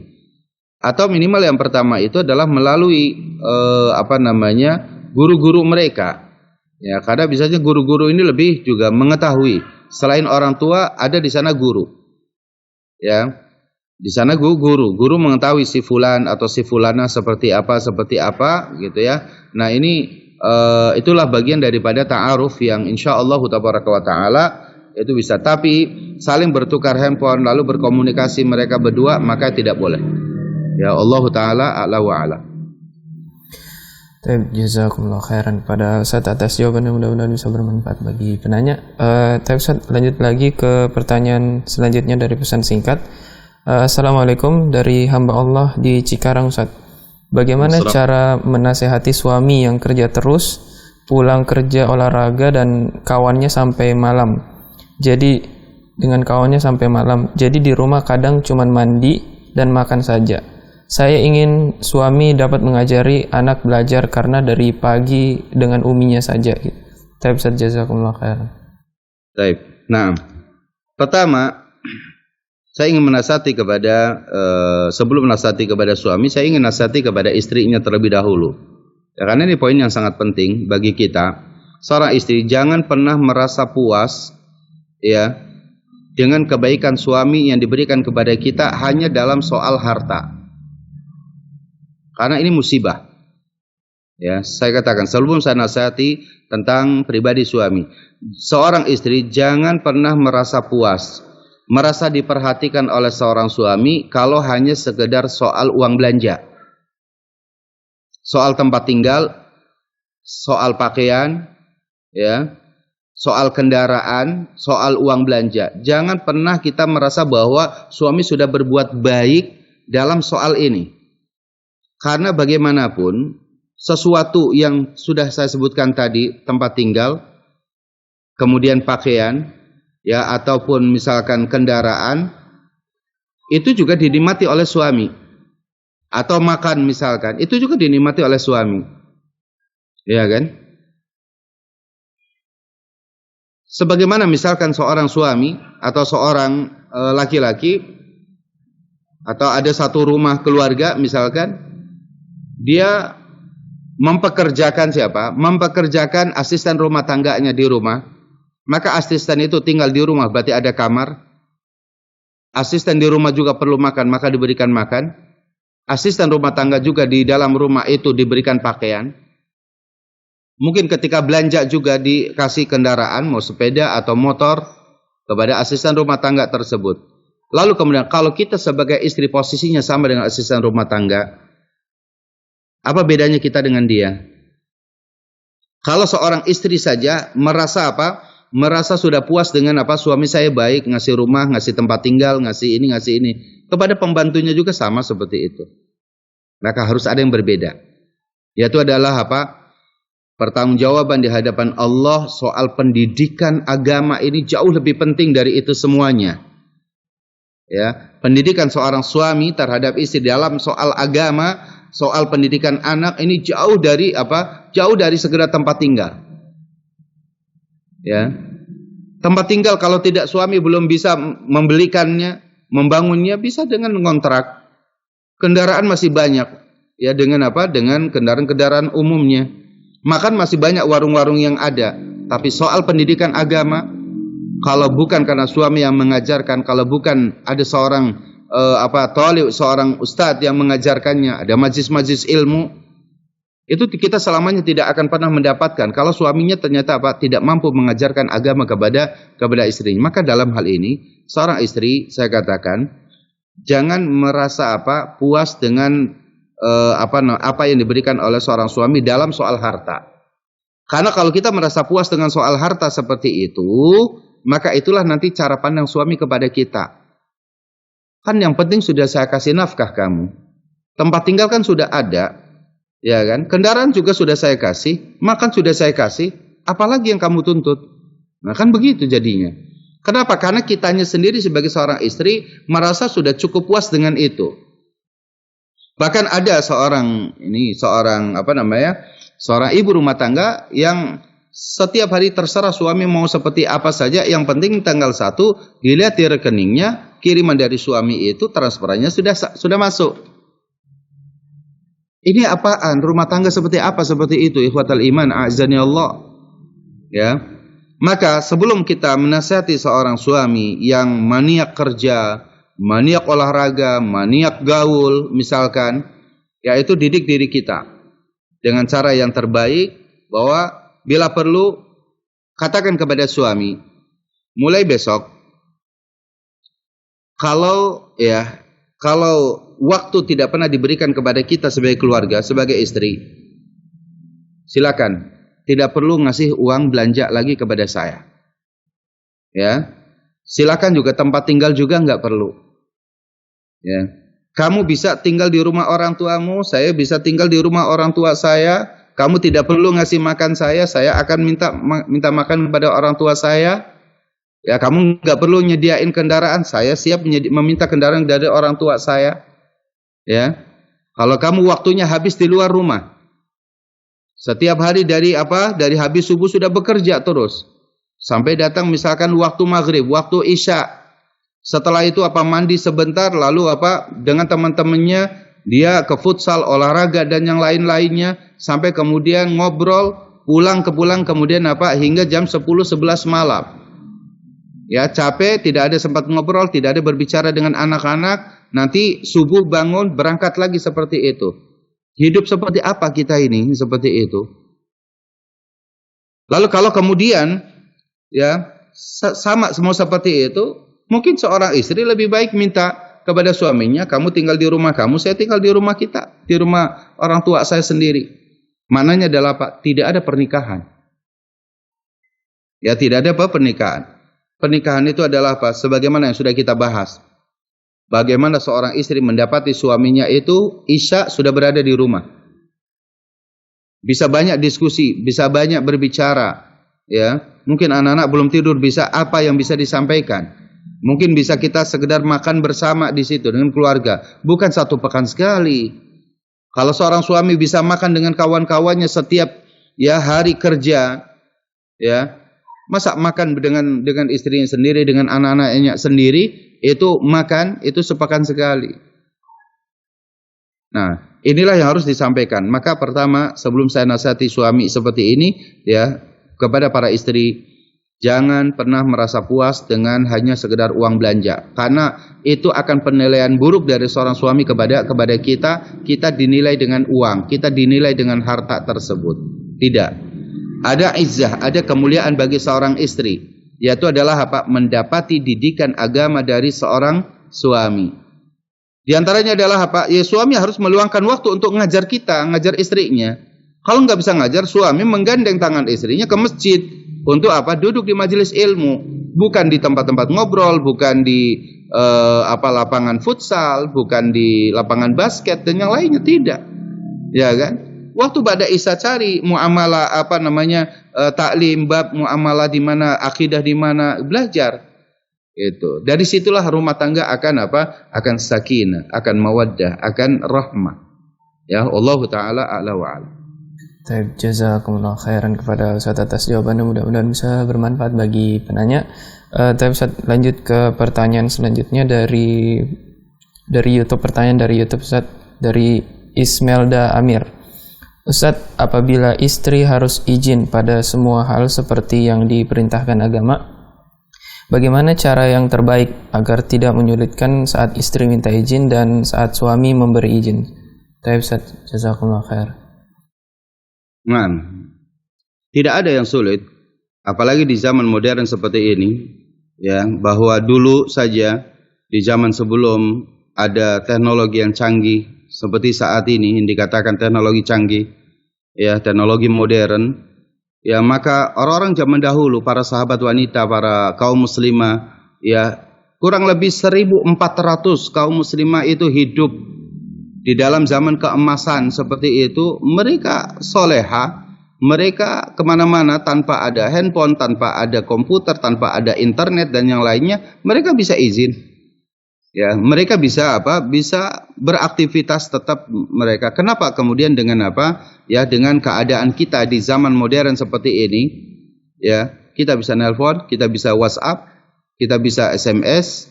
Atau minimal yang pertama itu adalah melalui guru-guru mereka. Ya, karena biasanya guru-guru ini lebih juga mengetahui. Selain orang tua ada di sana guru. Ya. Di sana guru mengetahui si fulan atau si fulana seperti apa gitu ya. Nah, ini itulah bagian daripada ta'aruf yang insyaallah tabaraka wa taala itu bisa. Tapi saling bertukar handphone lalu berkomunikasi mereka berdua maka tidak boleh. Ya, Allah taala a'la wa a'la. Jazakumullah khairan pada Ustaz atas jawabannya, mudah-mudahan bisa bermanfaat bagi penanya. Ustaz, lanjut lagi ke pertanyaan selanjutnya dari pesan singkat. Assalamualaikum, dari hamba Allah di Cikarang, Ustaz. Bagaimana cara menasehati suami yang kerja terus, pulang kerja olahraga dan kawannya sampai malam? Jadi dengan kawannya sampai malam. Jadi di rumah kadang cuman mandi dan makan saja. Saya ingin suami dapat mengajari anak belajar karena dari pagi dengan uminya saja. Taib Ustaz, jazakumullah khairan. Taib. Nah, pertama saya ingin menasihati sebelum menasihati kepada suami, saya ingin nasihati kepada istrinya terlebih dahulu. Ya, karena ini poin yang sangat penting bagi kita. Seorang istri jangan pernah merasa puas ya dengan kebaikan suami yang diberikan kepada kita hanya dalam soal harta. Karena ini musibah. Ya, saya katakan sebelum saya nasihati tentang pribadi suami, seorang istri jangan pernah merasa puas, merasa diperhatikan oleh seorang suami kalau hanya sekedar soal uang belanja, soal tempat tinggal, soal pakaian, ya, soal kendaraan, soal uang belanja. Jangan pernah kita merasa bahwa suami sudah berbuat baik dalam soal ini. Karena bagaimanapun sesuatu yang sudah saya sebutkan tadi, tempat tinggal, kemudian pakaian, ya, ataupun misalkan kendaraan, itu juga dinikmati oleh suami. Atau makan misalkan, itu juga dinikmati oleh suami. Ya kan? Sebagaimana misalkan seorang suami atau seorang laki-laki atau ada satu rumah keluarga misalkan, dia mempekerjakan siapa? Mempekerjakan asisten rumah tangganya di rumah. Maka asisten itu tinggal di rumah, berarti ada kamar. Asisten di rumah juga perlu makan, maka diberikan makan. Asisten rumah tangga juga di dalam rumah itu diberikan pakaian. Mungkin ketika belanja juga dikasih kendaraan, mau sepeda atau motor, kepada asisten rumah tangga tersebut. Lalu kemudian kalau kita sebagai istri posisinya sama dengan asisten rumah tangga, apa bedanya kita dengan dia? Kalau seorang istri saja merasa apa? Merasa sudah puas dengan apa? Suami saya baik, ngasih rumah, ngasih tempat tinggal, ngasih ini, ngasih ini. Kepada pembantunya juga sama seperti itu. Maka harus ada yang berbeda. Yaitu adalah apa? Pertanggungjawaban di hadapan Allah soal pendidikan agama ini jauh lebih penting dari itu semuanya. Ya, pendidikan seorang suami terhadap istri dalam soal agama, soal pendidikan anak ini jauh dari apa? Jauh dari segera tempat tinggal. Ya. Tempat tinggal kalau tidak suami belum bisa membelikannya, membangunnya, bisa dengan ngontrak. Kendaraan masih banyak. Ya, dengan apa? Dengan kendaraan-kendaraan umumnya. Makan masih banyak warung-warung yang ada. Tapi soal pendidikan agama, kalau bukan karena suami yang mengajarkan, kalau bukan ada seorang seorang ustadz yang mengajarkannya, ada majlis-majlis ilmu, itu kita selamanya tidak akan pernah mendapatkan kalau suaminya ternyata tidak mampu mengajarkan agama kepada istrinya. Maka dalam hal ini seorang istri, saya katakan, jangan merasa puas dengan apa yang diberikan oleh seorang suami dalam soal harta. Karena kalau kita merasa puas dengan soal harta seperti itu, maka itulah nanti cara pandang suami kepada kita. Kan yang penting sudah saya kasih nafkah kamu. Tempat tinggal kan sudah ada. Ya kan? Kendaraan juga sudah saya kasih, makan sudah saya kasih. apalagi yang kamu tuntut? Nah kan begitu jadinya. Kenapa? Karena kitanya sendiri sebagai seorang istri merasa sudah cukup puas dengan itu. Bahkan ada seorang ibu rumah tangga yang setiap hari terserah suami mau seperti apa saja, yang penting tanggal 1 dilihat di rekeningnya kiriman dari suami itu transferannya sudah masuk. Ini apaan? Rumah tangga seperti apa seperti itu? Ikhwatal iman, a'azzani Allah. Ya. Maka sebelum kita menasihati seorang suami yang maniak kerja, maniak olahraga, maniak gaul misalkan, yaitu didik diri kita dengan cara yang terbaik, bahwa bila perlu katakan kepada suami, mulai besok kalau waktu tidak pernah diberikan kepada kita sebagai keluarga, sebagai istri, silakan, tidak perlu ngasih uang belanja lagi kepada saya. Ya, silakan juga tempat tinggal juga nggak perlu. Ya, kamu bisa tinggal di rumah orang tuamu, saya bisa tinggal di rumah orang tua saya. Kamu tidak perlu ngasih makan saya akan minta makan kepada orang tua saya. Ya, kamu nggak perlu nyediain kendaraan, saya siap meminta kendaraan dari orang tua saya. Ya, kalau kamu waktunya habis di luar rumah, setiap hari dari habis subuh sudah bekerja terus sampai datang misalkan waktu maghrib, waktu isya. Setelah itu mandi sebentar, lalu dengan teman-temannya dia ke futsal, olahraga dan yang lain-lainnya, sampai kemudian ngobrol, pulang kemudian hingga jam 10-11 malam. Ya, capek, tidak ada sempat ngobrol, tidak ada berbicara dengan anak-anak, nanti subuh bangun berangkat lagi seperti itu. Hidup seperti apa kita ini seperti itu? Lalu kalau kemudian sama semua seperti itu, mungkin seorang istri lebih baik minta kepada suaminya, kamu tinggal di rumah kamu, saya tinggal di rumah kita, di rumah orang tua saya sendiri. Maknanya adalah tidak ada pernikahan. Ya, tidak ada pernikahan. Pernikahan itu adalah sebagaimana yang sudah kita bahas. Bagaimana seorang istri mendapati suaminya itu isya sudah berada di rumah. Bisa banyak diskusi, bisa banyak berbicara. Ya, mungkin anak-anak belum tidur, bisa apa yang bisa disampaikan. Mungkin bisa kita sekedar makan bersama di situ dengan keluarga. Bukan 1 pekan sekali. Kalau seorang suami bisa makan dengan kawan-kawannya setiap hari kerja, ya, masa makan dengan istrinya sendiri, dengan anak-anaknya sendiri, itu makan itu sepekan sekali. Nah, inilah yang harus disampaikan. Maka pertama, sebelum saya nasihati suami seperti ini, ya, kepada para istri, jangan pernah merasa puas dengan hanya sekedar uang belanja, karena itu akan penilaian buruk dari seorang suami kepada kita. Kita dinilai dengan uang, kita dinilai dengan harta tersebut. Tidak. Ada izzah, ada kemuliaan bagi seorang istri, yaitu adalah mendapati didikan agama dari seorang suami. Di antaranya adalah suami harus meluangkan waktu untuk ngajar kita, ngajar istrinya. Kalau nggak bisa ngajar, suami menggandeng tangan istrinya ke masjid. Untuk duduk di majelis ilmu, bukan di tempat-tempat ngobrol, bukan di lapangan futsal, bukan di lapangan basket dan yang lainnya, tidak. Ya kan? Waktu ba'da isya cari muamalah taklim, bab muamalah di mana, akidah di mana, belajar. Itu. Dari situlah rumah tangga akan sakinah, akan mawaddah, akan rahmah. Ya, Allah taala a'la wa a'lam. Baik, jazakumullah khairan kepada Ustaz atas jawabannya, mudah-mudahan bisa bermanfaat bagi penanya. Tapi Ustaz, lanjut ke pertanyaan selanjutnya dari YouTube, pertanyaan dari YouTube Ustaz, dari Ismelda Amir. Ustaz, apabila istri harus izin pada semua hal seperti yang diperintahkan agama, bagaimana cara yang terbaik agar tidak menyulitkan saat istri minta izin dan saat suami memberi izin? Tapi Ustaz, jazakumullah khair. Nah, tidak ada yang sulit, apalagi di zaman modern seperti ini, ya, bahwa dulu saja di zaman sebelum ada teknologi yang canggih seperti saat ini yang dikatakan teknologi canggih, ya, teknologi modern, ya, maka orang-orang zaman dahulu, para sahabat wanita, para kaum muslimah, ya, kurang lebih 1400 kaum muslimah itu hidup di dalam zaman keemasan seperti itu. Mereka soleha, mereka kemana-mana tanpa ada handphone, tanpa ada komputer, tanpa ada internet dan yang lainnya, mereka bisa izin. Ya, mereka bisa apa? Bisa beraktivitas tetap mereka. Kenapa kemudian dengan apa? Ya, dengan keadaan kita di zaman modern seperti ini, ya, kita bisa nelpon, kita bisa WhatsApp, kita bisa SMS,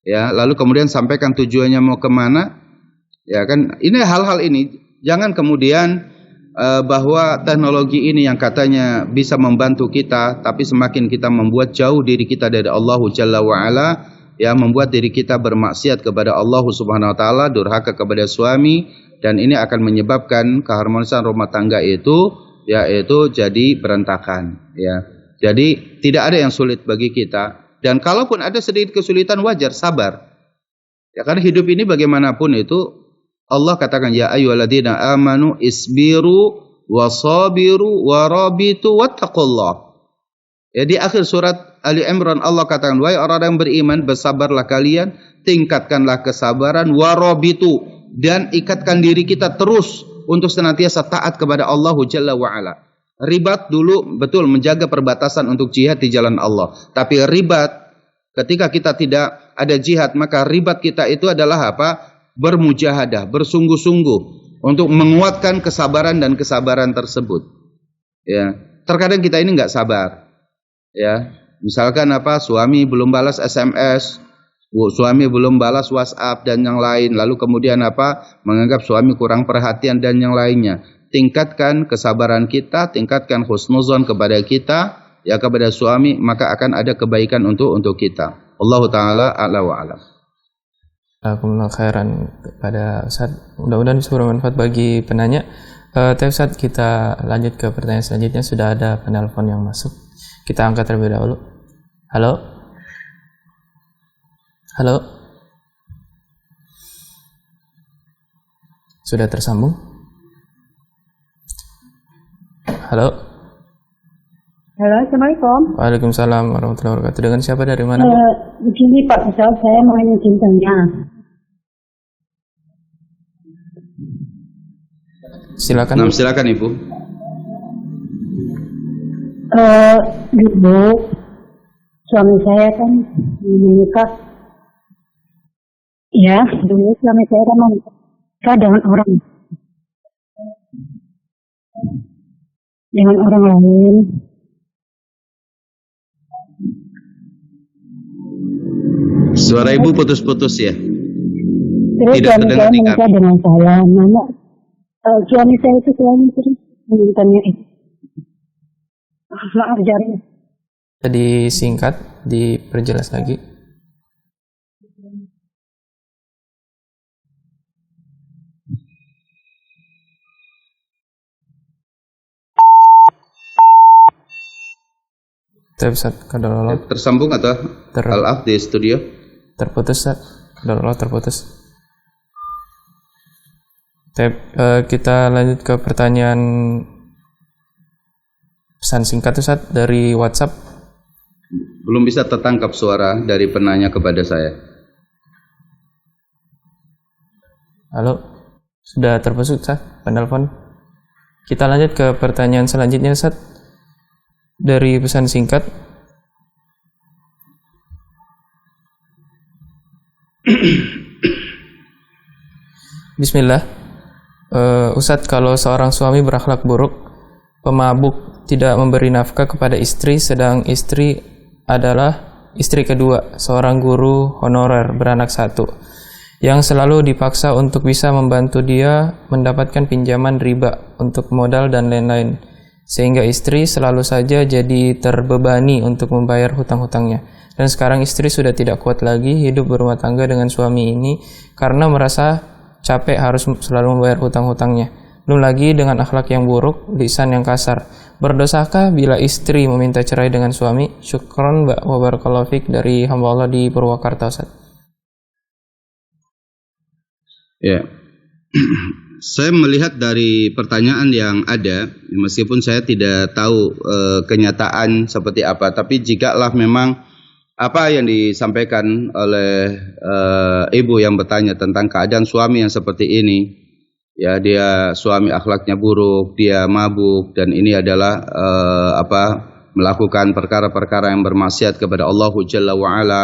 ya, lalu kemudian sampaikan tujuannya mau kemana, ya kan? Ini hal-hal ini jangan kemudian bahwa teknologi ini yang katanya bisa membantu kita, tapi semakin kita membuat jauh diri kita dari Allah Jalla wa'ala, ya, membuat diri kita bermaksiat kepada Allah Subhanahu wa taala, durhaka kepada suami, dan ini akan menyebabkan keharmonisan rumah tangga itu yaitu jadi berantakan, ya. Jadi tidak ada yang sulit bagi kita, dan kalaupun ada sedikit kesulitan wajar, sabar. Ya, karena hidup ini bagaimanapun itu Allah katakan, ya ayyuhalladzina amanu isbiru wasabiru warabitu wattaqullah. Ya, di akhir surat Ali Imran Allah katakan, wahai orang yang beriman, bersabarlah kalian, tingkatkanlah kesabaran, warabitu, dan ikatkan diri kita terus untuk senantiasa taat kepada Allah Jalla wa'ala. Ribat dulu betul menjaga perbatasan untuk jihad di jalan Allah. Tapi ribat, ketika kita tidak ada jihad, maka ribat kita itu adalah apa? Bermujahadah, bersungguh-sungguh untuk menguatkan kesabaran dan kesabaran tersebut. Ya, terkadang kita ini nggak sabar. Ya, misalkan apa? Suami belum balas SMS, suami belum balas WhatsApp dan yang lain. Lalu kemudian apa? Menganggap suami kurang perhatian dan yang lainnya. Tingkatkan kesabaran kita, tingkatkan husnuzon kepada kita, ya, kepada suami, maka akan ada kebaikan untuk kita. Allah Taala a'la wa a'lam. Alhamdulillah khairan kepada Ustaz. Mudah-mudahan bisa bermanfaat bagi penanya. Ustaz, kita lanjut ke pertanyaan selanjutnya. Sudah ada penelpon yang masuk. Kita angkat terlebih dahulu. Halo? Halo? Sudah tersambung? Halo? Halo, Assalamualaikum. Waalaikumsalam warahmatullahi wabarakatuh. Dengan siapa, dari mana? Begini Pak Ustaz, saya mau izin tanya. Silakan. Nah, silakan Ibu. Dulu suami saya kan menikah. Ya, dulu suami saya kan menikah dengan orang lain. Suara Ibu putus-putus ya. Terus Tidak suami saya menikah dengan saya. Nama suami saya itu selalu terus mintanya itu. Maaf jari. Tadi singkat, diperjelas lagi. Tersambung atau al-af di studio? Terputus, terputus. Kita lanjut ke pertanyaan pesan singkat Ustaz dari WhatsApp. Belum bisa tertangkap suara dari penanya kepada saya. Halo, sudah terputus Ustaz penelpon. Kita lanjut ke pertanyaan selanjutnya Ustaz dari pesan singkat. Bismillah. Ustadz, kalau seorang suami berakhlak buruk, pemabuk, tidak memberi nafkah kepada istri, sedang istri adalah istri kedua, seorang guru honorer beranak satu, yang selalu dipaksa untuk bisa membantu dia mendapatkan pinjaman riba untuk modal dan lain-lain, sehingga istri selalu saja jadi terbebani untuk membayar hutang-hutangnya. Dan sekarang istri sudah tidak kuat lagi hidup berumah tangga dengan suami ini karena merasa capek harus selalu membayar hutang-hutangnya. Belum lagi dengan akhlak yang buruk, lisan yang kasar. Berdosakah bila istri meminta cerai dengan suami? Syukron wa barakallahu fiik dari hamba Allah di Purwakarta, Ustaz. Ya. Saya melihat dari pertanyaan yang ada, meskipun saya tidak tahu kenyataan seperti apa, tapi jikalau memang apa yang disampaikan oleh ibu yang bertanya tentang keadaan suami yang seperti ini, ya dia suami akhlaknya buruk, dia mabuk, dan ini adalah melakukan perkara-perkara yang bermaksiat kepada Allah Jalla wa'ala,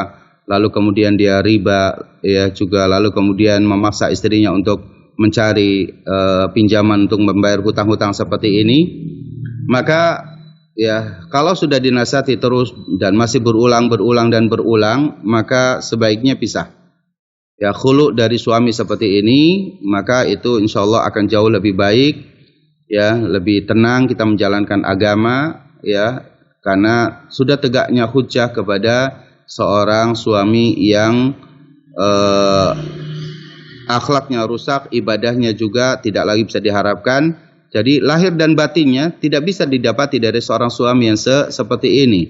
lalu kemudian dia riba, ya juga, lalu kemudian memaksa istrinya untuk mencari pinjaman untuk membayar hutang-hutang seperti ini, maka ya kalau sudah dinasihati terus dan masih berulang, maka sebaiknya pisah. Ya, khulu dari suami seperti ini, maka itu insya Allah akan jauh lebih baik, ya, lebih tenang kita menjalankan agama, ya, karena sudah tegaknya hujjah kepada seorang suami yang akhlaknya rusak, ibadahnya juga tidak lagi bisa diharapkan. Jadi lahir dan batinnya tidak bisa didapati dari seorang suami yang seperti ini.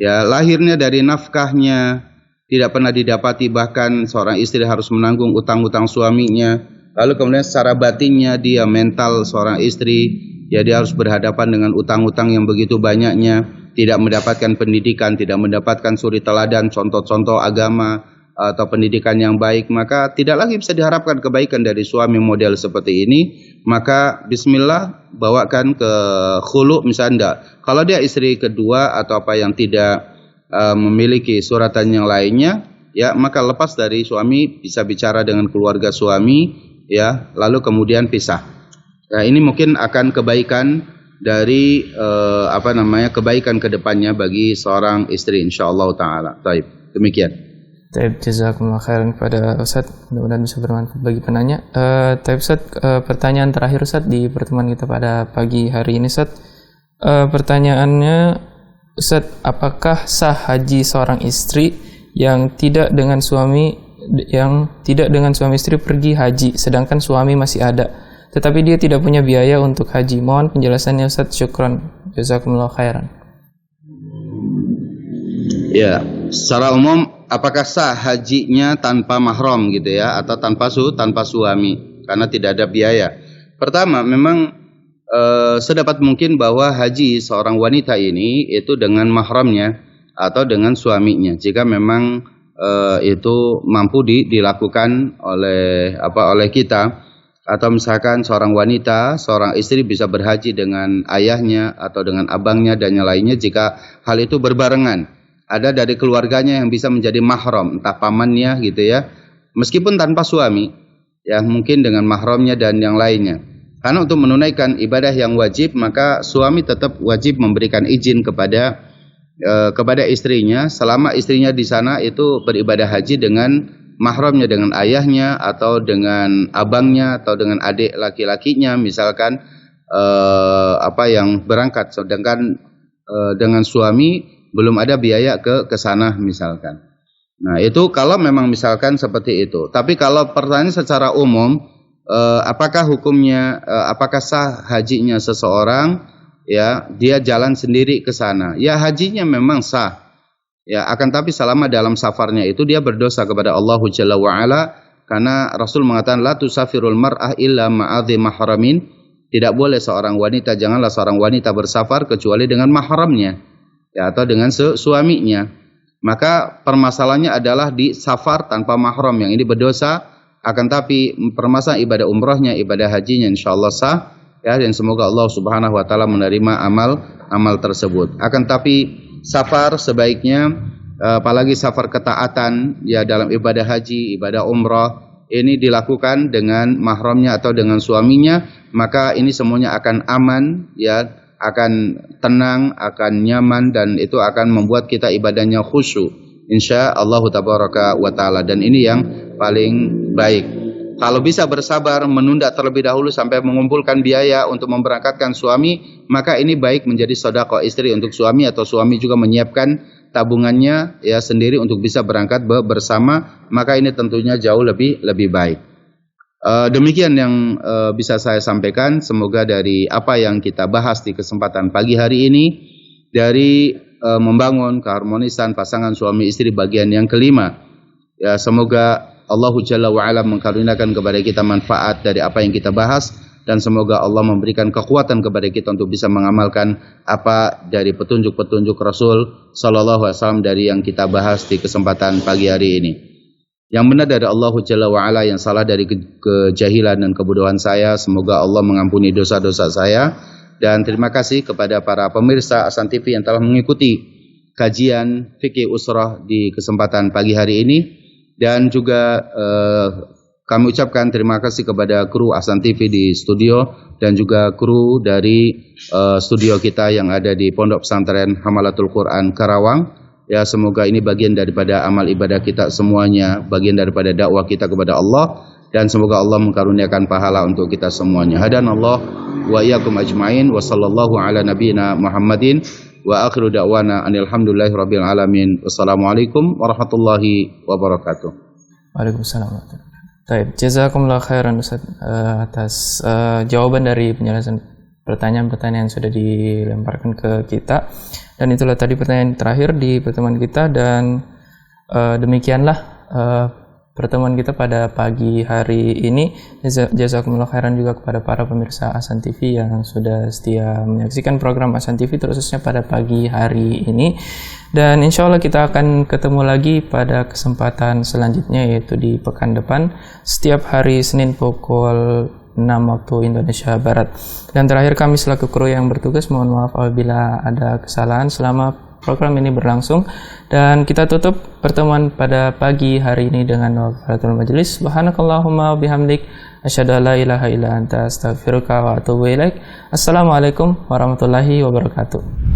Ya, lahirnya dari nafkahnya tidak pernah didapati, bahkan seorang istri harus menanggung utang-utang suaminya. Lalu kemudian secara batinnya dia mental seorang istri, ya dia harus berhadapan dengan utang-utang yang begitu banyaknya, tidak mendapatkan pendidikan, tidak mendapatkan suri teladan, contoh-contoh agama atau pendidikan yang baik, maka tidak lagi bisa diharapkan kebaikan dari suami model seperti ini. Maka bismillah, bawakan ke khulu misalnya. Kalau dia istri kedua atau apa yang tidak memiliki suratan yang lainnya, ya maka lepas dari suami, bisa bicara dengan keluarga suami, ya, lalu kemudian pisah. Nah, ini mungkin akan kebaikan dari kebaikan kedepannya bagi seorang istri insyaallah taala. Baik, demikian. Taib, jazakumullah khairan kepada Ustaz, mudah-mudahan bisa bermanfaat bagi penanya. Taib Ustaz, pertanyaan terakhir Ustaz di pertemuan kita pada pagi hari ini Ustaz. Pertanyaannya, Ustaz, apakah sah haji seorang istri yang tidak dengan suami istri pergi haji sedangkan suami masih ada, tetapi dia tidak punya biaya untuk haji? Mohon penjelasannya Ustaz, syukran, jazakumullah khairan. Ya, secara umum apakah sah hajinya tanpa mahram gitu ya, atau tanpa suami karena tidak ada biaya? Pertama, memang sedapat mungkin bahwa haji seorang wanita ini itu dengan mahramnya atau dengan suaminya, jika memang itu mampu dilakukan oleh kita. Atau misalkan seorang wanita, seorang istri bisa berhaji dengan ayahnya atau dengan abangnya dan yang lainnya, jika hal itu berbarengan. Ada dari keluarganya yang bisa menjadi mahram, entah pamannya gitu ya, meskipun tanpa suami, ya mungkin dengan mahramnya dan yang lainnya. Karena untuk menunaikan ibadah yang wajib, maka suami tetap wajib memberikan izin kepada istrinya selama istrinya di sana itu beribadah haji dengan mahramnya, dengan ayahnya atau dengan abangnya atau dengan adik laki-lakinya misalkan yang berangkat, sedangkan dengan suami belum ada biaya ke sana misalkan. Nah, itu kalau memang misalkan seperti itu. Tapi kalau pertanyaan secara umum, apakah hukumnya, apakah sah hajinya seseorang, ya dia jalan sendiri ke sana? Ya, hajinya memang sah. Ya, akan tapi selama dalam safarnya itu dia berdosa kepada Allah Jalla wa'ala, karena Rasul mengatakan la tusafirul mar'ah illa ma'adhi mahramin. Tidak boleh seorang wanita, janganlah seorang wanita bersafar kecuali dengan mahramnya, ya, atau dengan suaminya. Maka permasalahannya adalah di safar tanpa mahram, yang ini berdosa. Akan tapi permasalahan ibadah umrohnya, ibadah hajinya insyaallah sah, ya, dan semoga Allah Subhanahu wa taala menerima amal tersebut. Akan tapi safar sebaiknya, apalagi safar ketaatan, ya, dalam ibadah haji, ibadah umrah, ini dilakukan dengan mahramnya atau dengan suaminya, maka ini semuanya akan aman, ya, akan tenang, akan nyaman, dan itu akan membuat kita ibadahnya khusyuk insyaallah tabaraka wa taala, dan ini yang paling baik. Kalau bisa bersabar menunda terlebih dahulu sampai mengumpulkan biaya untuk memberangkatkan suami, maka ini baik menjadi sedekah istri untuk suami, atau suami juga menyiapkan tabungannya, ya, sendiri untuk bisa berangkat bersama, maka ini tentunya jauh lebih baik. Demikian yang bisa saya sampaikan. Semoga dari apa yang kita bahas di kesempatan pagi hari ini, dari membangun keharmonisan pasangan suami istri bagian yang kelima, ya, semoga Allah Jalla wa'ala mengkaruniakan kepada kita manfaat dari apa yang kita bahas, dan semoga Allah memberikan kekuatan kepada kita untuk bisa mengamalkan apa dari petunjuk-petunjuk Rasul Sallallahu Alaihi Wasallam dari yang kita bahas di kesempatan pagi hari ini. Yang benar dari Allah Jalla wa'ala, yang salah dari kejahilan dan kebodohan saya. Semoga Allah mengampuni dosa-dosa saya. Dan terima kasih kepada para pemirsa Ahsan TV yang telah mengikuti kajian Fikih Usrah di kesempatan pagi hari ini. Dan juga kami ucapkan terima kasih kepada kru Ahsan TV di studio dan juga kru dari studio kita yang ada di Pondok Pesantren Hamalatul Quran Karawang. Ya, semoga ini bagian daripada amal ibadah kita semuanya, bagian daripada dakwah kita kepada Allah, dan semoga Allah mengkaruniakan pahala untuk kita semuanya. Hadanallah wa iyyakum ajmain wa sallallahu ala nabiyyina Muhammadin wa akhiru da'wana anil hamdulillahi rabbil alamin. Wassalamualaikum warahmatullahi wabarakatuh. Waalaikumsalam. Baik, jazakumullah khairan Ustaz atas jawaban dari penjelasan pertanyaan-pertanyaan yang sudah dilemparkan ke kita. Dan itulah tadi pertanyaan terakhir di pertemuan kita, dan demikianlah pertemuan kita pada pagi hari ini. Jazakumullah khairan juga kepada para pemirsa Ahsan TV yang sudah setia menyaksikan program Ahsan TV terkhususnya pada pagi hari ini. Dan insya Allah kita akan ketemu lagi pada kesempatan selanjutnya, yaitu di pekan depan setiap hari Senin pukul 6 waktu Indonesia Barat. Dan terakhir, kami selaku kru yang bertugas mohon maaf apabila ada kesalahan selama program ini berlangsung. Dan kita tutup pertemuan pada pagi hari ini dengan wafaratul majelis. Subhanakallahumma wabihamdik asyhadu an la ilaha illa anta astaghfiruka wa atubu ilaik. Assalamualaikum warahmatullahi wabarakatuh.